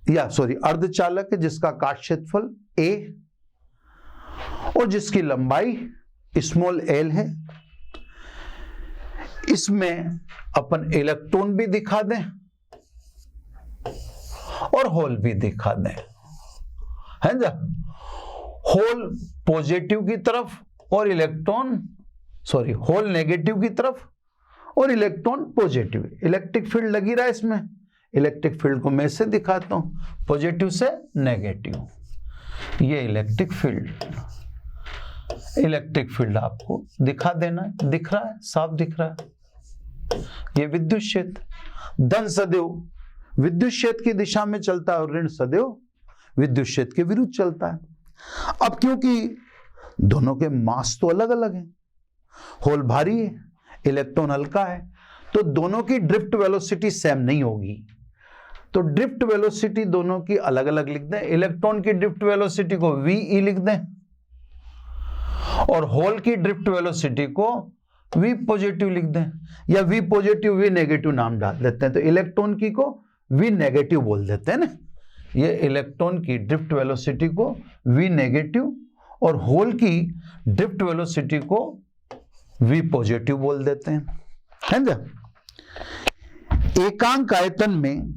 Speaker 1: या सॉरी अर्धचालक है, जिसका काट क्षेत्रफल a और जिसकी लंबाई स्मॉल l है। इसमें अपन इलेक्ट्रॉन भी दिखा दें और होल भी दिखा दें, है ना। होल पॉजिटिव की तरफ और इलेक्ट्रॉन, सॉरी होल नेगेटिव की तरफ और इलेक्ट्रॉन पॉजिटिव। इलेक्ट्रिक फील्ड लगी रहा है इसमें, इलेक्ट्रिक फील्ड को मैं से दिखाता हूं, पॉजिटिव से नेगेटिव, ये इलेक्ट्रिक फील्ड। इलेक्ट्रिक फील्ड आपको दिखा देना, दिख रहा है, साफ दिख रहा है। ये विद्युत क्षेत्र धन सदैव विद्युत क्षेत्र की दिशा में चलता है और ऋण सदैव विद्युत क्षेत्र के विरुद्ध चलता है। अब क्योंकि दोनों के मास तो अलग अलग हैं, होल भारी है, इलेक्ट्रॉन हल्का है, तो दोनों की ड्रिफ्ट वेलोसिटी सेम नहीं होगी। तो ड्रिफ्ट वेलोसिटी दोनों की अलग अलग लिख दें। इलेक्ट्रॉन की ड्रिफ्ट वेलोसिटी को वी लिख दें और होल की ड्रिफ्ट वेलोसिटी को वी पॉजिटिव लिख दें, या वी पॉजिटिव वी नेगेटिव नाम डाल देते हैं। तो इलेक्ट्रॉन की को वी नेगेटिव बोल देते हैं ना, ये इलेक्ट्रॉन की ड्रिफ्ट वेलोसिटी को वी नेगेटिव और होल की ड्रिफ्ट वेलोसिटी को वी पॉजिटिव बोल देते हैं, है ना। एकांक आयतन में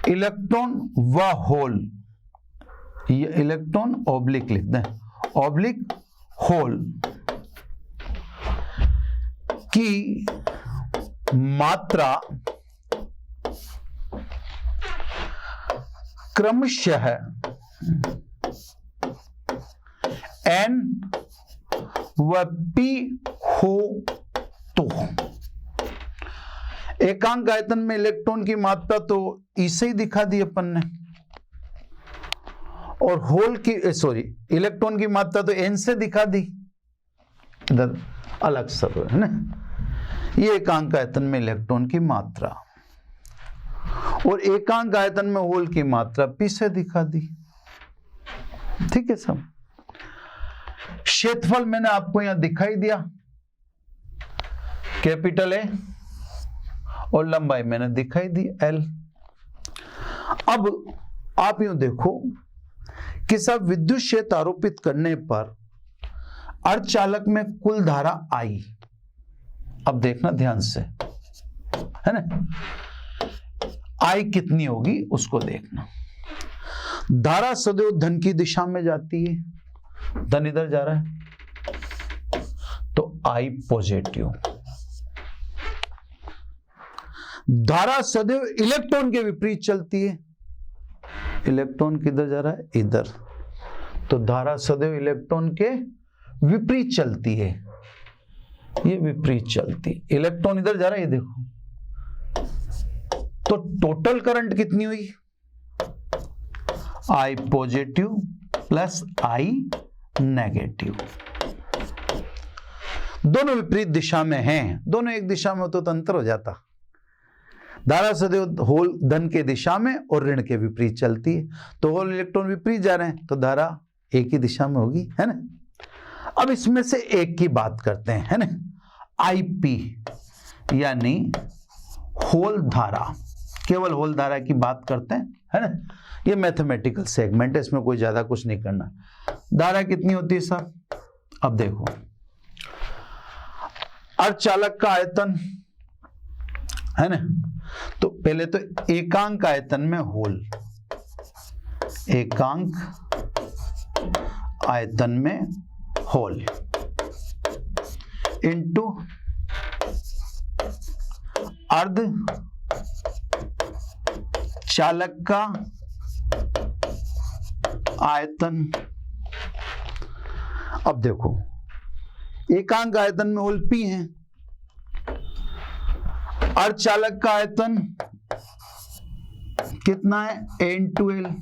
Speaker 1: इलेक्ट्रॉन व होल, ये इलेक्ट्रॉन ऑब्लिक लिख दें, ऑब्लिक होल की मात्रा क्रमशः n व p हो तो एकांक आयतन में इलेक्ट्रॉन की मात्रा तो ई से ही दिखा दी अपन ने, और होल की इलेक्ट्रॉन की मात्रा तो n से दिखा दी, इधर अलग सब है ना। ये एकांक आयतन में इलेक्ट्रॉन की मात्रा और एकांक आयतन में होल की मात्रा p से दिखा दी, ठीक है सब। क्षेत्रफल मैंने आपको यहां दिखाई दिया, कैपिटल ए, और लंबाई मैंने दिखाई दी L। अब आप यूं देखो कि सब विद्युत क्षेत्र आरोपित करने पर अर्धचालक में कुल धारा I, अब देखना ध्यान से, है ना, I कितनी होगी उसको देखना। धारा सदैव धन की दिशा में जाती है, धन इधर जा रहा है तो I पॉजिटिव। धारा सदैव इलेक्ट्रॉन के विपरीत चलती है, इलेक्ट्रॉन किधर जा रहा है, इधर, तो धारा सदैव इलेक्ट्रॉन के विपरीत चलती है, ये विपरीत चलती है, इलेक्ट्रॉन इधर जा रहा है, ये देखो। तो टोटल करंट कितनी हुई, I positive plus I negative. दोनों विपरीत दिशा में हैं, दोनों एक दिशा में होते तो अंतर हो जाता। धारा सदैव होल धन के दिशा में और ऋण के विपरीत चलती है, तो होल इलेक्ट्रॉन विपरीत जा रहे हैं तो धारा एक ही दिशा में होगी, है ना। अब इसमें से एक की बात करते हैं, है ना, IP यानी होल धारा, केवल होल धारा की बात करते हैं, है ना। ये मैथमेटिकल सेगमेंट है, इसमें कोई ज्यादा कुछ नहीं करना। धारा कितनी होती है सर, अब देखो, अर्धचालक का आयतन, है ना, तो पहले तो एकांक आयतन में होल, एकांक आयतन में होल इनटू अर्ध चालक का आयतन। अब देखो एकांक आयतन में होल P है, अर्धचालक का आयतन कितना है, N2L,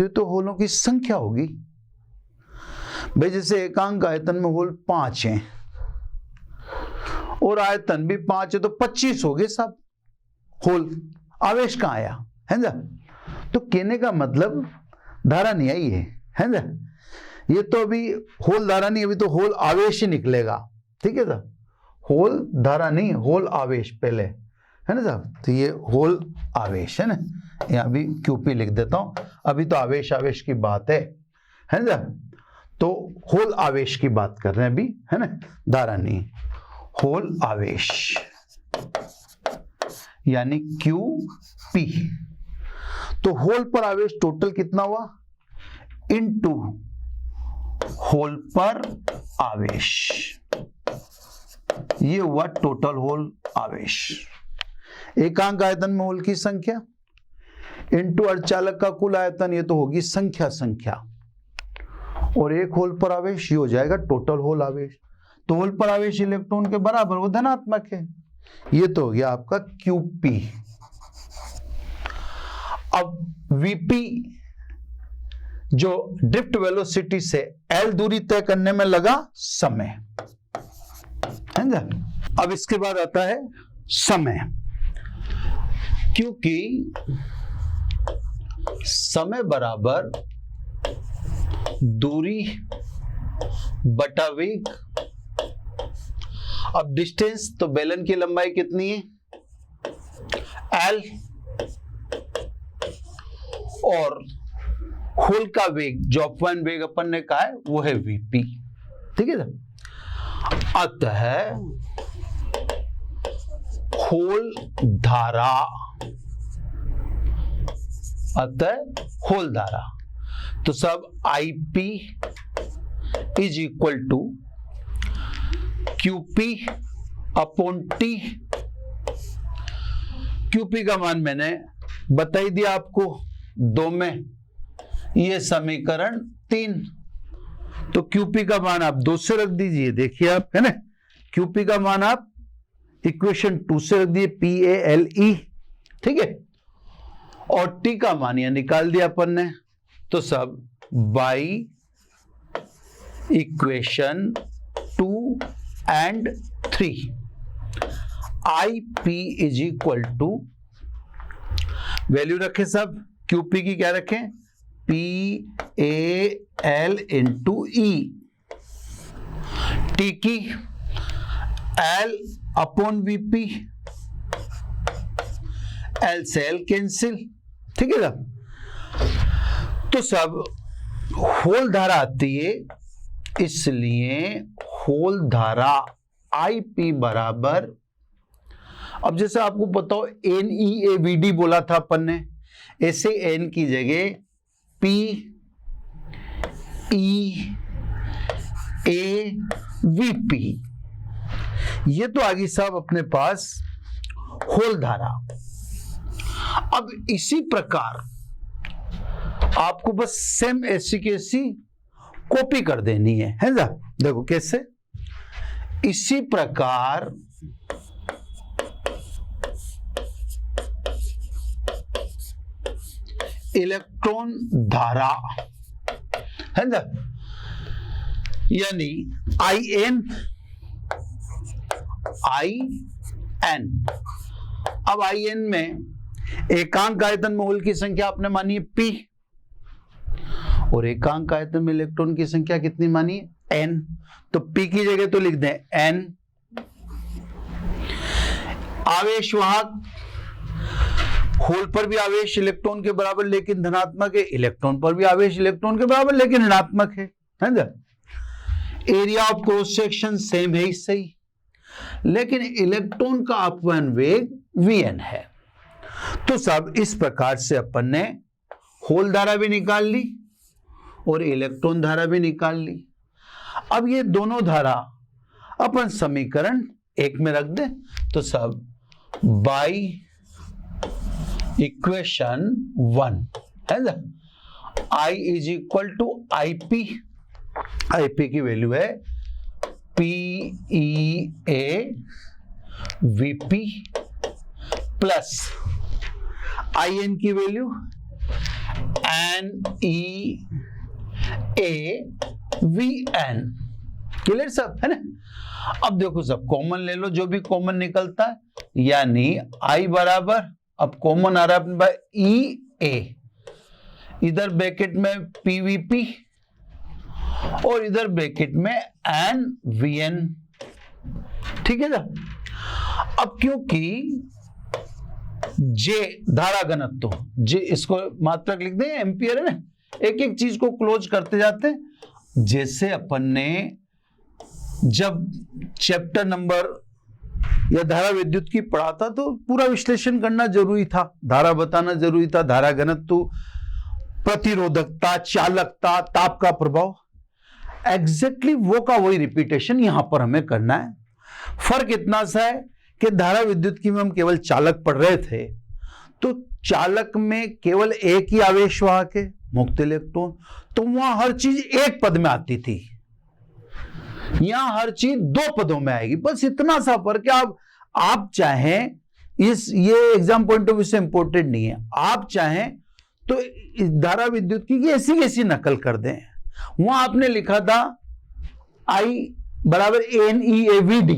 Speaker 1: तो होलों की संख्या होगी भाई। जैसे एकांक आयतन में होल 5 हैं और आयतन भी 5 है तो 25 हो गए सब होल। आवेश कहां आया, है ना, तो कहने का मतलब धारा नहीं आई है ना। ये तो अभी होल धारा नहीं, अभी तो होल आवेश ही निकलेगा, ठीक है सर। होल धारा नहीं, होल आवेश पहले, है ना साहब। तो ये होल आवेश है ना, यहाँ भी QP लिख देता हूं। अभी तो आवेश आवेश की बात है ना, तो होल आवेश की बात कर रहे हैं अभी, है ना, धारा नहीं, होल आवेश यानी QP। तो होल पर आवेश टोटल कितना हुआ, इनटू होल पर आवेश, ये हुआ टोटल होल आवेश। एकांक आयतन में होल की संख्या इनटू अर्धचालक का कुल आयतन, ये तो होगी संख्या, और एक होल पर आवेश, ये हो जाएगा टोटल होल आवेश। तो होल पर आवेश इलेक्ट्रॉन के बराबर, वो धनात्मक है। ये तो हो गया आपका QP। अब VP जो ड्रिफ्ट वेलोसिटी से L दूरी तय करने में लगा समय है ना। अब इसके बाद आता है समय, क्योंकि समय बराबर दूरी बटा वेग। अब डिस्टेंस, तो बेलन की लंबाई कितनी है L, और होल का वेग जो अपवन वेग अपन ने कहा है वो है VP, ठीक है ना। अतः होल धारा, तो सब IP is equal to QP upon T। QP का मान मैंने बता ही दिया आपको 2 में, ये समीकरण 3। तो QP का मान आप 2 से रख दीजिए, देखिए आप, है ना। QP का मान आप इक्वेशन 2 से रख दिए, PALE, ठीक है। और T का मान यह निकाल दिया अपन ने, तो सब by equation 2 and 3 IP is equal to, value रखे सब, QP की क्या रखें, PAL इंटू E, T की L अपॉन VP, L से L कैंसिल, ठीक है ना। तो सब होल धारा आती है, इसलिए होल धारा IP बराबर, अब जैसे आपको पता हो NEAVD बोला था अपन ने, ऐसे N की जगह PEAVP, ये तो आगे साहब अपने पास होल धारा। अब इसी प्रकार आपको बस सेम ऐसी की ऐसी कॉपी कर देनी है ना। देखो कैसे, इसी प्रकार इलेक्ट्रॉन धारा है ना, यानी IN। अब IN में एकांक आयतन में होल की संख्या आपने मानी है P, और एकांक आयतन में इलेक्ट्रॉन की संख्या कितनी मानी है N। तो P की जगह तो लिख दें N। आवेश वाहक, होल पर भी आवेश इलेक्ट्रॉन के बराबर लेकिन धनात्मक है, इलेक्ट्रॉन पर भी आवेश इलेक्ट्रॉन के बराबर लेकिन ऋणात्मक है ना। Area of cross section same है इससे ही, लेकिन इलेक्ट्रॉन का अपवहन वेग Vn है। तो सब इस प्रकार से अपन ने होल धारा भी निकाल ली और इलेक्ट्रॉन धारा भी निकाल ली। अब ये दोनों धारा अपन समीकरण 1 में रख दें, तो सब बाई इक्वेशन 1 है ना, I is equal to IP, IP की वैल्यू है PEAVP प्लस IN की वैल्यू NEAVN। क्लियर सब, है ना। अब देखो सब कॉमन ले लो, जो भी कॉमन निकलता है, यानी I बराबर, अब कॉमन आ रहा है अपने पास EA, इधर ब्रैकेट में PVP और इधर ब्रैकेट में NVN, ठीक है ना। अब क्योंकि J धारा घनत्व, J इसको मात्रक लिख दें, एम्पियर है ना, एक एक चीज को क्लोज करते जाते हैं। जैसे अपन ने जब चैप्टर नंबर या धारा विद्युत की पढ़ा था तो पूरा विश्लेषण करना जरूरी था, धारा बताना जरूरी था, धारा घनत्व, प्रतिरोधकता, चालकता, ताप का प्रभाव, एग्जैक्टली वो का वही रिपीटेशन यहां पर हमें करना है। फर्क इतना सा है कि धारा विद्युत की में हम केवल चालक पढ़ रहे थे, तो चालक में केवल एक ही आवेश वाहक है, मुक्त इलेक्ट्रॉन, तो वहां हर चीज एक पद में आती थी, यहां हर चीज दो पदों में आएगी। बस इतना सा फर्क है। आप चाहें ये एग्जाम पॉइंट ऑफ व्यू से इंपॉर्टेंट नहीं है, आप चाहें तो धारा विद्युत की ऐसी कैसी नकल कर दें। वहां आपने लिखा था I बराबर NeAVD,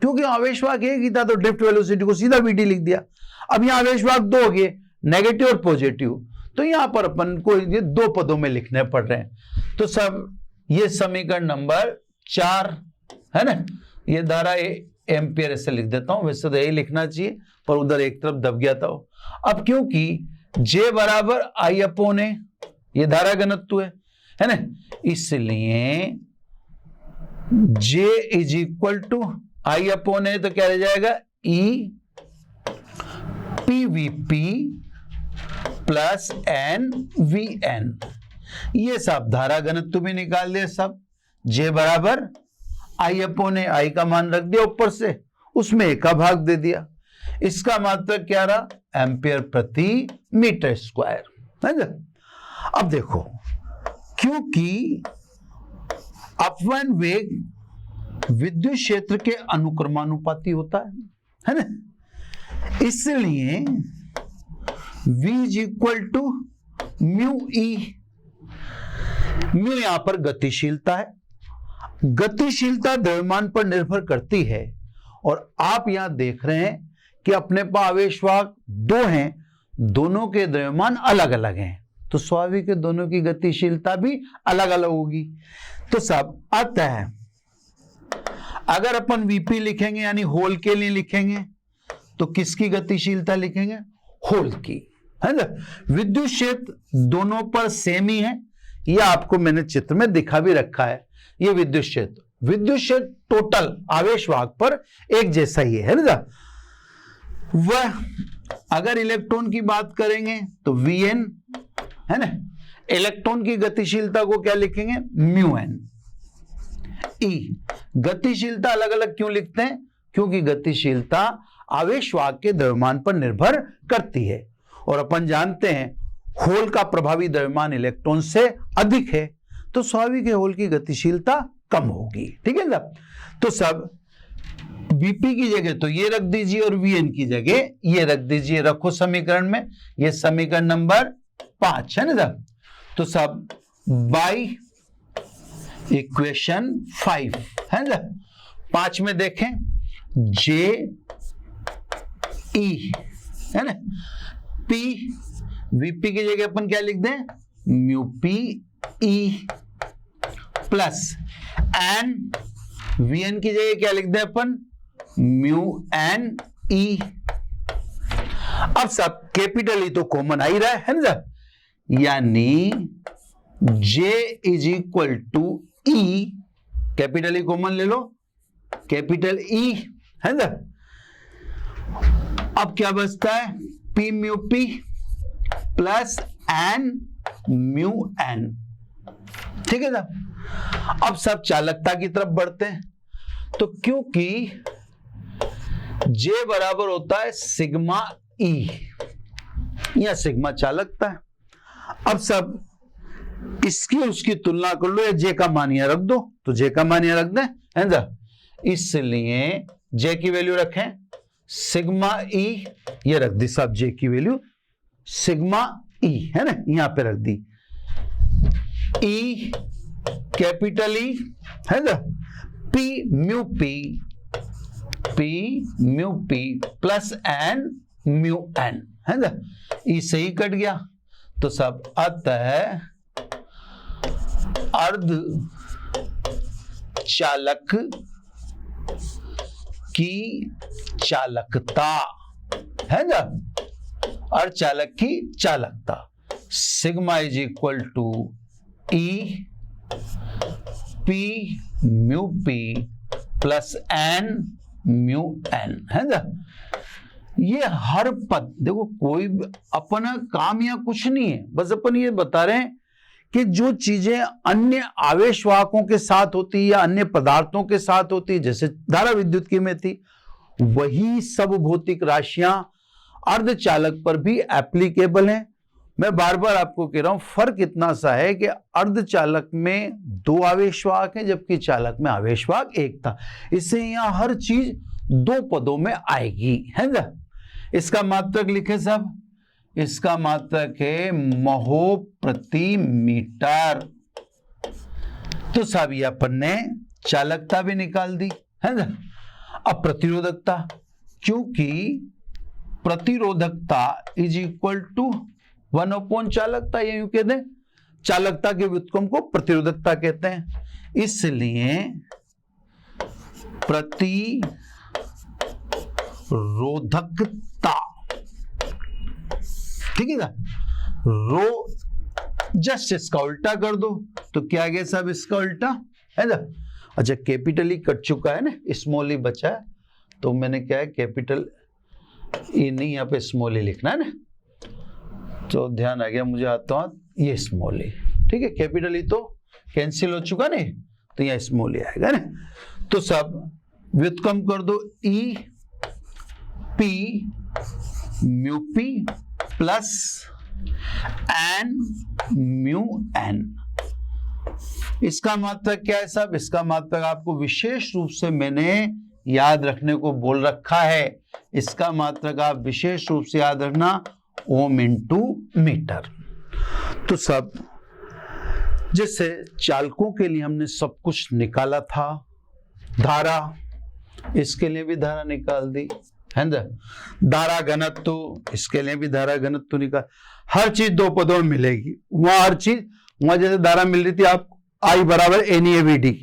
Speaker 1: क्योंकि आवेशवाहक एक ही था तो ड्रिफ्ट वेलोसिटी को सीधा VD लिख दिया। अब यहां आवेशवाहक दो हो गए, नेगेटिव और पॉजिटिव, तो यहां पर अपन को ये दो पदों में लिखने पड़ रहे हैं। तो सब ये समीकरण नंबर 4 है ना, ये धारा एम्पियर ऐसे लिख देता हूं, वैसे तो यही लिखना चाहिए पर उधर एक तरफ दब गया था। अब क्योंकि J बराबर I/A, ये धारा घनत्व है ना, इसलिए J is equal to I/A, तो क्या रह जाएगा E PVP प्लस NVN। ये सब धारा घनत्व भी निकाल दिया सब। J बराबर I/A, I का मान रख दिया ऊपर से, उसमें A का भाग दे दिया। इसका मात्रक क्या रहा, एम्पियर प्रति मीटर स्क्वायर, है ना। अब देखो, क्योंकि अपवन वेग विद्युत क्षेत्र के अनुक्रमानुपाती होता है ना, इसलिए V is equal to mu E. Mu यहां पर गतिशीलता है, गतिशीलता द्रव्यमान पर निर्भर करती है, और आप यहां देख रहे हैं कि अपने पास आवेशवाहक दो हैं, दोनों के द्रव्यमान अलग अलग हैं, तो स्वाभाविक है दोनों की गतिशीलता भी अलग अलग होगी। तो सब अतः अगर अपन वीपी लिखेंगे यानी होल के लिए लिखेंगे, तो किसकी गतिशीलता लिखेंगे, होल की, है ना। विद्युत क्षेत्र दोनों पर सेम ही है, यह आपको मैंने चित्र में दिखा भी रखा है। ये विद्युत क्षेत्र टोटल आवेशवाहक पर एक जैसा ही है ना। वह अगर इलेक्ट्रॉन की बात करेंगे तो Vn है ना, इलेक्ट्रॉन की गतिशीलता को क्या लिखेंगे, μn। E गतिशीलता अलग अलग क्यों लिखते हैं, क्योंकि गतिशीलता आवेशवाहक के द्रव्यमान पर निर्भर करती है, और अपन जानते हैं होल का प्रभावी द्रव्यमान इलेक्ट्रॉन से अधिक है, तो स्वाभाविक है होल की गतिशीलता कम होगी, ठीक है ना। तो सब Vp की जगह तो ये रख दीजिए और Vn की जगह ये रख दीजिए, रखो समीकरण में, ये समीकरण नंबर 5 है ना। तो सब बाई इक्वेशन 5 है ना। 5 में देखें J E है ना, P Vp की जगह अपन क्या लिख दें, mu P E plus N Vn की जगह क्या लिख दें अपन, म्यू एन ई। अब सब कैपिटल ई तो कॉमन आ ही रहा है ना, यानी J is equal to E, capital E common ले लो, कैपिटल ई है ना। अब क्या बचता है, P mu P plus N mu N, ठीक है ना। अब सब चालकता की तरफ बढ़ते हैं, तो क्योंकि J बराबर होता है सिग्मा E, या सिग्मा चालकता है। अब सब इसकी उसकी तुलना कर लो, या J का मान यहां रख दो, तो J का मान यहां रख दें, है ना। इसलिए J की वैल्यू रखें सिग्मा E, ये रख दी सब J की वैल्यू सिग्मा E है ना, यहां पे रख दी E कैपिटल E है ना, P mu P plus N mu N है ना, E सही कट गया। तो सब अतः अर्ध चालक की चालकता है ना, अर्ध चालक की चालकता sigma is equal to E P mu P plus N mu N है ना। ये हर पद देखो, कोई अपना काम या कुछ नहीं है, बस अपन ये बता रहे हैं कि जो चीजें अन्य आवेशवाहकों के साथ होती या अन्य पदार्थों के साथ होती, जैसे धारा विद्युत की में थी, वही सब भौतिक राशियां अर्धचालक पर भी एप्लीकेबल हैं। मैं बार बार आपको कह रहा हूं, फर्क इतना सा है कि अर्धचालक में 2 आवेशवाहक हैं, जबकि चालक में आवेशवाहक एक था। इससे यहां हर चीज 2 पदों में आएगी, है ना। इसका मात्रक लिखे साहब, इसका मात्रक है महो प्रति मीटर। तो साहब ये अपन ने चालकता भी निकाल दी, है ना। अब प्रतिरोधकता, क्योंकि प्रतिरोधकता इज इक्वल टू 1 चालकता, ये यूं कहते हैं, चालकता के व्युत्क्रम को प्रतिरोधकता कहते हैं। इसलिए प्रतिरोधकता, ठीक है ना, रो जस्ट इसका उल्टा कर दो तो क्या गया साहब, इसका उल्टा, है ना। अच्छा, कैपिटल ई कट चुका है ना, स्मॉल ई बचा है, तो मैंने क्या है, कैपिटल ई नहीं, यहाँ पे स्मॉल ई लिखना है ना, तो ध्यान आ गया मुझे, आता हूँ ये स्मॉल ई, ठीक है। कैपिटल ई तो कैंसिल हो चुका नहीं, तो यहाँ स्मॉल ई आएगा ना। तो सब व्युत्क्रम कर दो, E P mu P plus N mu N. इसका मात्रक क्या है साहब, इसका मात्रक आपको विशेष रूप से मैंने याद रखने को बोल रखा है। इसका मात्रक आप विशेष रूप से याद रखना, ओम इंटू मीटर। तो सब जैसे चालकों के लिए हमने सब कुछ निकाला था, धारा, इसके लिए भी धारा निकाल दी, है ना। धारा घनत्व, इसके लिए भी धारा घनत्व निकाल, हर चीज 2 पदों में मिलेगी। वहां हर चीज, वहां जैसे धारा मिल रही थी आप I बराबर NeAVD,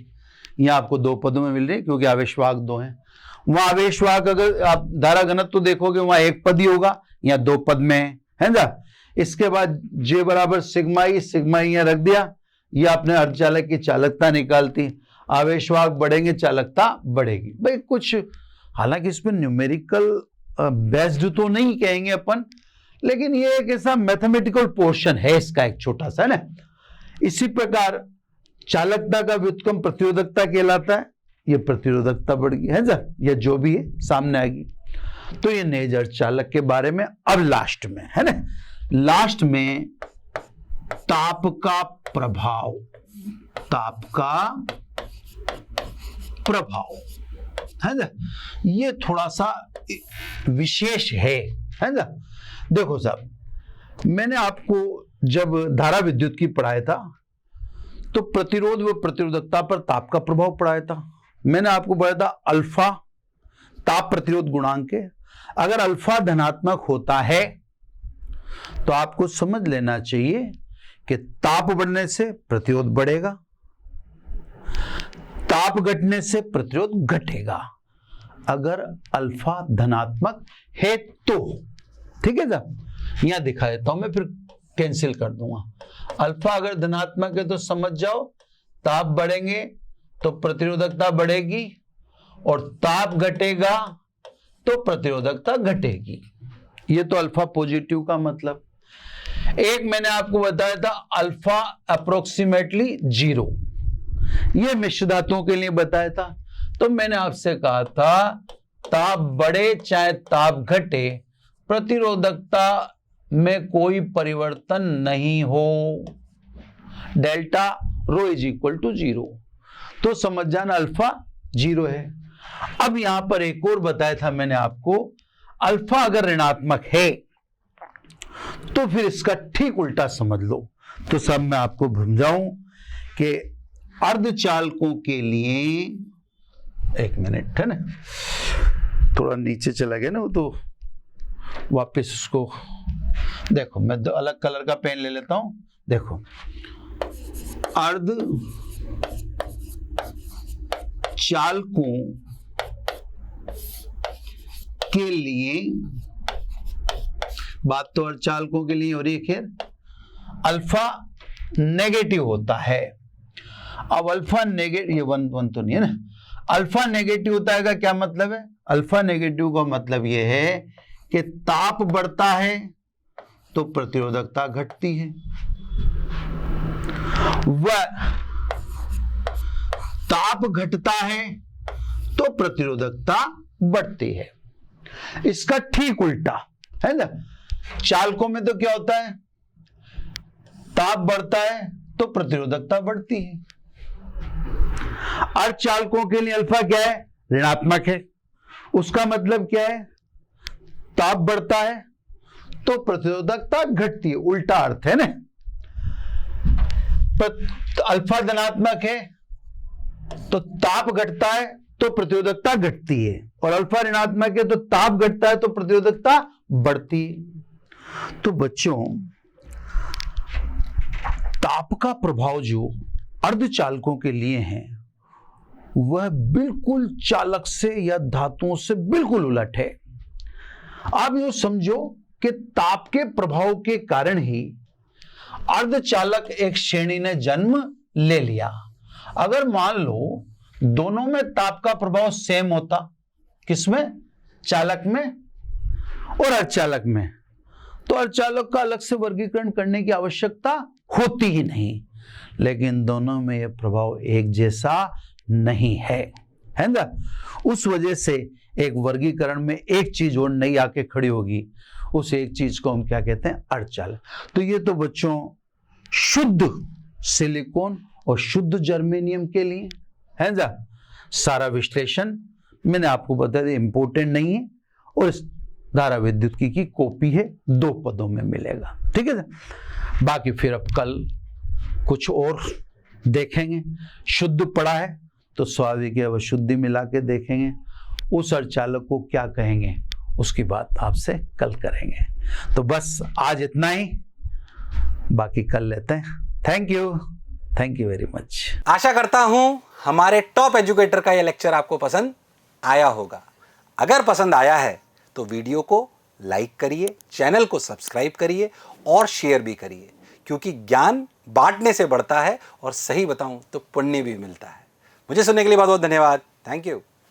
Speaker 1: यहाँ आपको 2 पदों में मिल रही है, क्योंकि आवेशवाहक 2 हैं। वहां आवेशवाहक अगर आप धारा घनत्व देखोगे, वहां 1 पद ही होगा, यहाँ 2 पद में है ना। इसके बाद J बराबर सिग्मा ई यहाँ रख दिया, ये आपने अर्धचालक की चालकता निकालती, आवेशवाहक बढ़ेंगे चालकता बढ़ेगी। भाई कुछ, हालांकि इसमें न्यूमेरिकल बेस्ड तो नहीं कहेंगे अपन, लेकिन ये एक ऐसा मैथमेटिकल पोर्शन है इसका, एक छोटा सा ना। इसी प्रकार चालकता का व्युत्क्रम प्रतिरोधकता कहलाता है, ये प्रतिरोधकता बढ़ गई है सर, या जो भी है सामने आएगी। तो ये नेज अर्धचालक के बारे में। अब लास्ट में है ना, लास्ट में ताप का प्रभाव, ताप का प्रभाव, है ना, ये थोड़ा सा विशेष है ना। देखो साहब, मैंने आपको जब धारा विद्युत की पढ़ाया था, तो प्रतिरोध व प्रतिरोधकता पर ताप का प्रभाव पढ़ाया था। मैंने आपको बताया था अल्फा ताप प्रतिरोध गुणांक है। अगर अल्फा धनात्मक होता है तो आपको समझ लेना चाहिए कि ताप बढ़ने से प्रतिरोध बढ़ेगा, ताप घटने से प्रतिरोध घटेगा। अगर अल्फा धनात्मक है तो, ठीक है साहब, यहां दिखा देता हूं मैं, फिर कैंसिल कर दूंगा। अल्फा अगर धनात्मक है तो समझ जाओ ताप बढ़ेंगे तो प्रतिरोधकता बढ़ेगी, और ताप घटेगा तो प्रतिरोधकता घटेगी। ये तो अल्फा पॉजिटिव का मतलब। एक मैंने आपको बताया था अल्फा अप्रोक्सीमेटली 0, ये मिश्र धातुओं के लिए बताया था। तो मैंने आपसे कहा था ताप बढ़े चाहे ताप घटे, प्रतिरोधकता में कोई परिवर्तन नहीं हो, delta rho is equal to 0। तो समझ जाना अल्फा 0 है। अब यहां पर एक और बताया था मैंने आपको, अल्फा अगर ऋणात्मक है तो फिर इसका ठीक उल्टा समझ लो। तो सब मैं आपको समझाऊं कि अर्धचालकों के लिए, एक मिनट है ना, थोड़ा नीचे चला गया ना वो, तो वापस उसको देखो, मैं दो अलग कलर का पेन ले लेता हूं। देखो, अर्ध चालकों के लिए, बात तो अर्धचालकों के लिए हो रही है, खैर अल्फा नेगेटिव होता है। अब अल्फा नेगेटिव, ये वन तो नहीं है ना, अल्फा नेगेटिव होता है का क्या मतलब है? अल्फा नेगेटिव का मतलब यह है कि ताप बढ़ता है तो प्रतिरोधकता घटती है। वह ताप घटता है तो प्रतिरोधकता बढ़ती है। इसका ठीक उल्टा है ना, चालकों में तो क्या होता है, ताप बढ़ता है तो प्रतिरोधकता बढ़ती है। अर्धचालकों के लिए अल्फा क्या है, ऋणात्मक है। उसका मतलब क्या है, ताप बढ़ता है तो प्रतिरोधकता घटती है, उल्टा अर्थ है ना। अल्फा धनात्मक है तो ताप घटता है तो प्रतिरोधकता घटती है, और अल्फा ऋणात्मक है तो ताप घटता है तो प्रतिरोधकता बढ़ती है। तो बच्चों, ताप का प्रभाव जो अर्धचालकों के लिए है वह बिल्कुल चालक से या धातुओं से बिल्कुल उलट है। आप यूं समझो कि ताप के प्रभाव के कारण ही अर्धचालक एक श्रेणी ने जन्म ले लिया। अगर मान लो दोनों में ताप का प्रभाव सेम होता, किसमें, चालक में और अर्धचालक में, तो अर्धचालक का अलग से वर्गीकरण करने की आवश्यकता होती ही नहीं। लेकिन दोनों में यह प्रभाव एक जैसा नहीं है ना। उस वजह से एक वर्गीकरण में एक चीज और नई आके खड़ी होगी, उस एक चीज को हम क्या कहते हैं, अर्धचालक। तो ये तो बच्चों शुद्ध सिलिकॉन और शुद्ध जर्मेनियम के लिए है ना। सारा विश्लेषण मैंने आपको बता दिया, इंपॉर्टेंट नहीं है, और इस धारा विद्युत की कॉपी है, 2 पदों में मिलेगा, ठीक है ना। बाकी फिर अब कल कुछ और देखेंगे। शुद्ध पड़ा है तो स्वाभाविक है वह शुद्धि मिला के देखेंगे, उस अर्धचालक को क्या कहेंगे उसकी बात आपसे कल करेंगे। तो बस आज इतना ही, बाकी कल लेते हैं। Thank you very much.
Speaker 2: आशा करता हूं हमारे टॉप एजुकेटर का यह लेक्चर आपको पसंद आया होगा। अगर पसंद आया है तो वीडियो को लाइक करिए, चैनल को सब्सक्राइब करिए और शेयर भी करिए, क्योंकि ज्ञान बांटने से बढ़ता है और सही बताऊं तो पुण्य भी मिलता है। मुझे सुनने के लिए बहुत बहुत धन्यवाद। Thank you.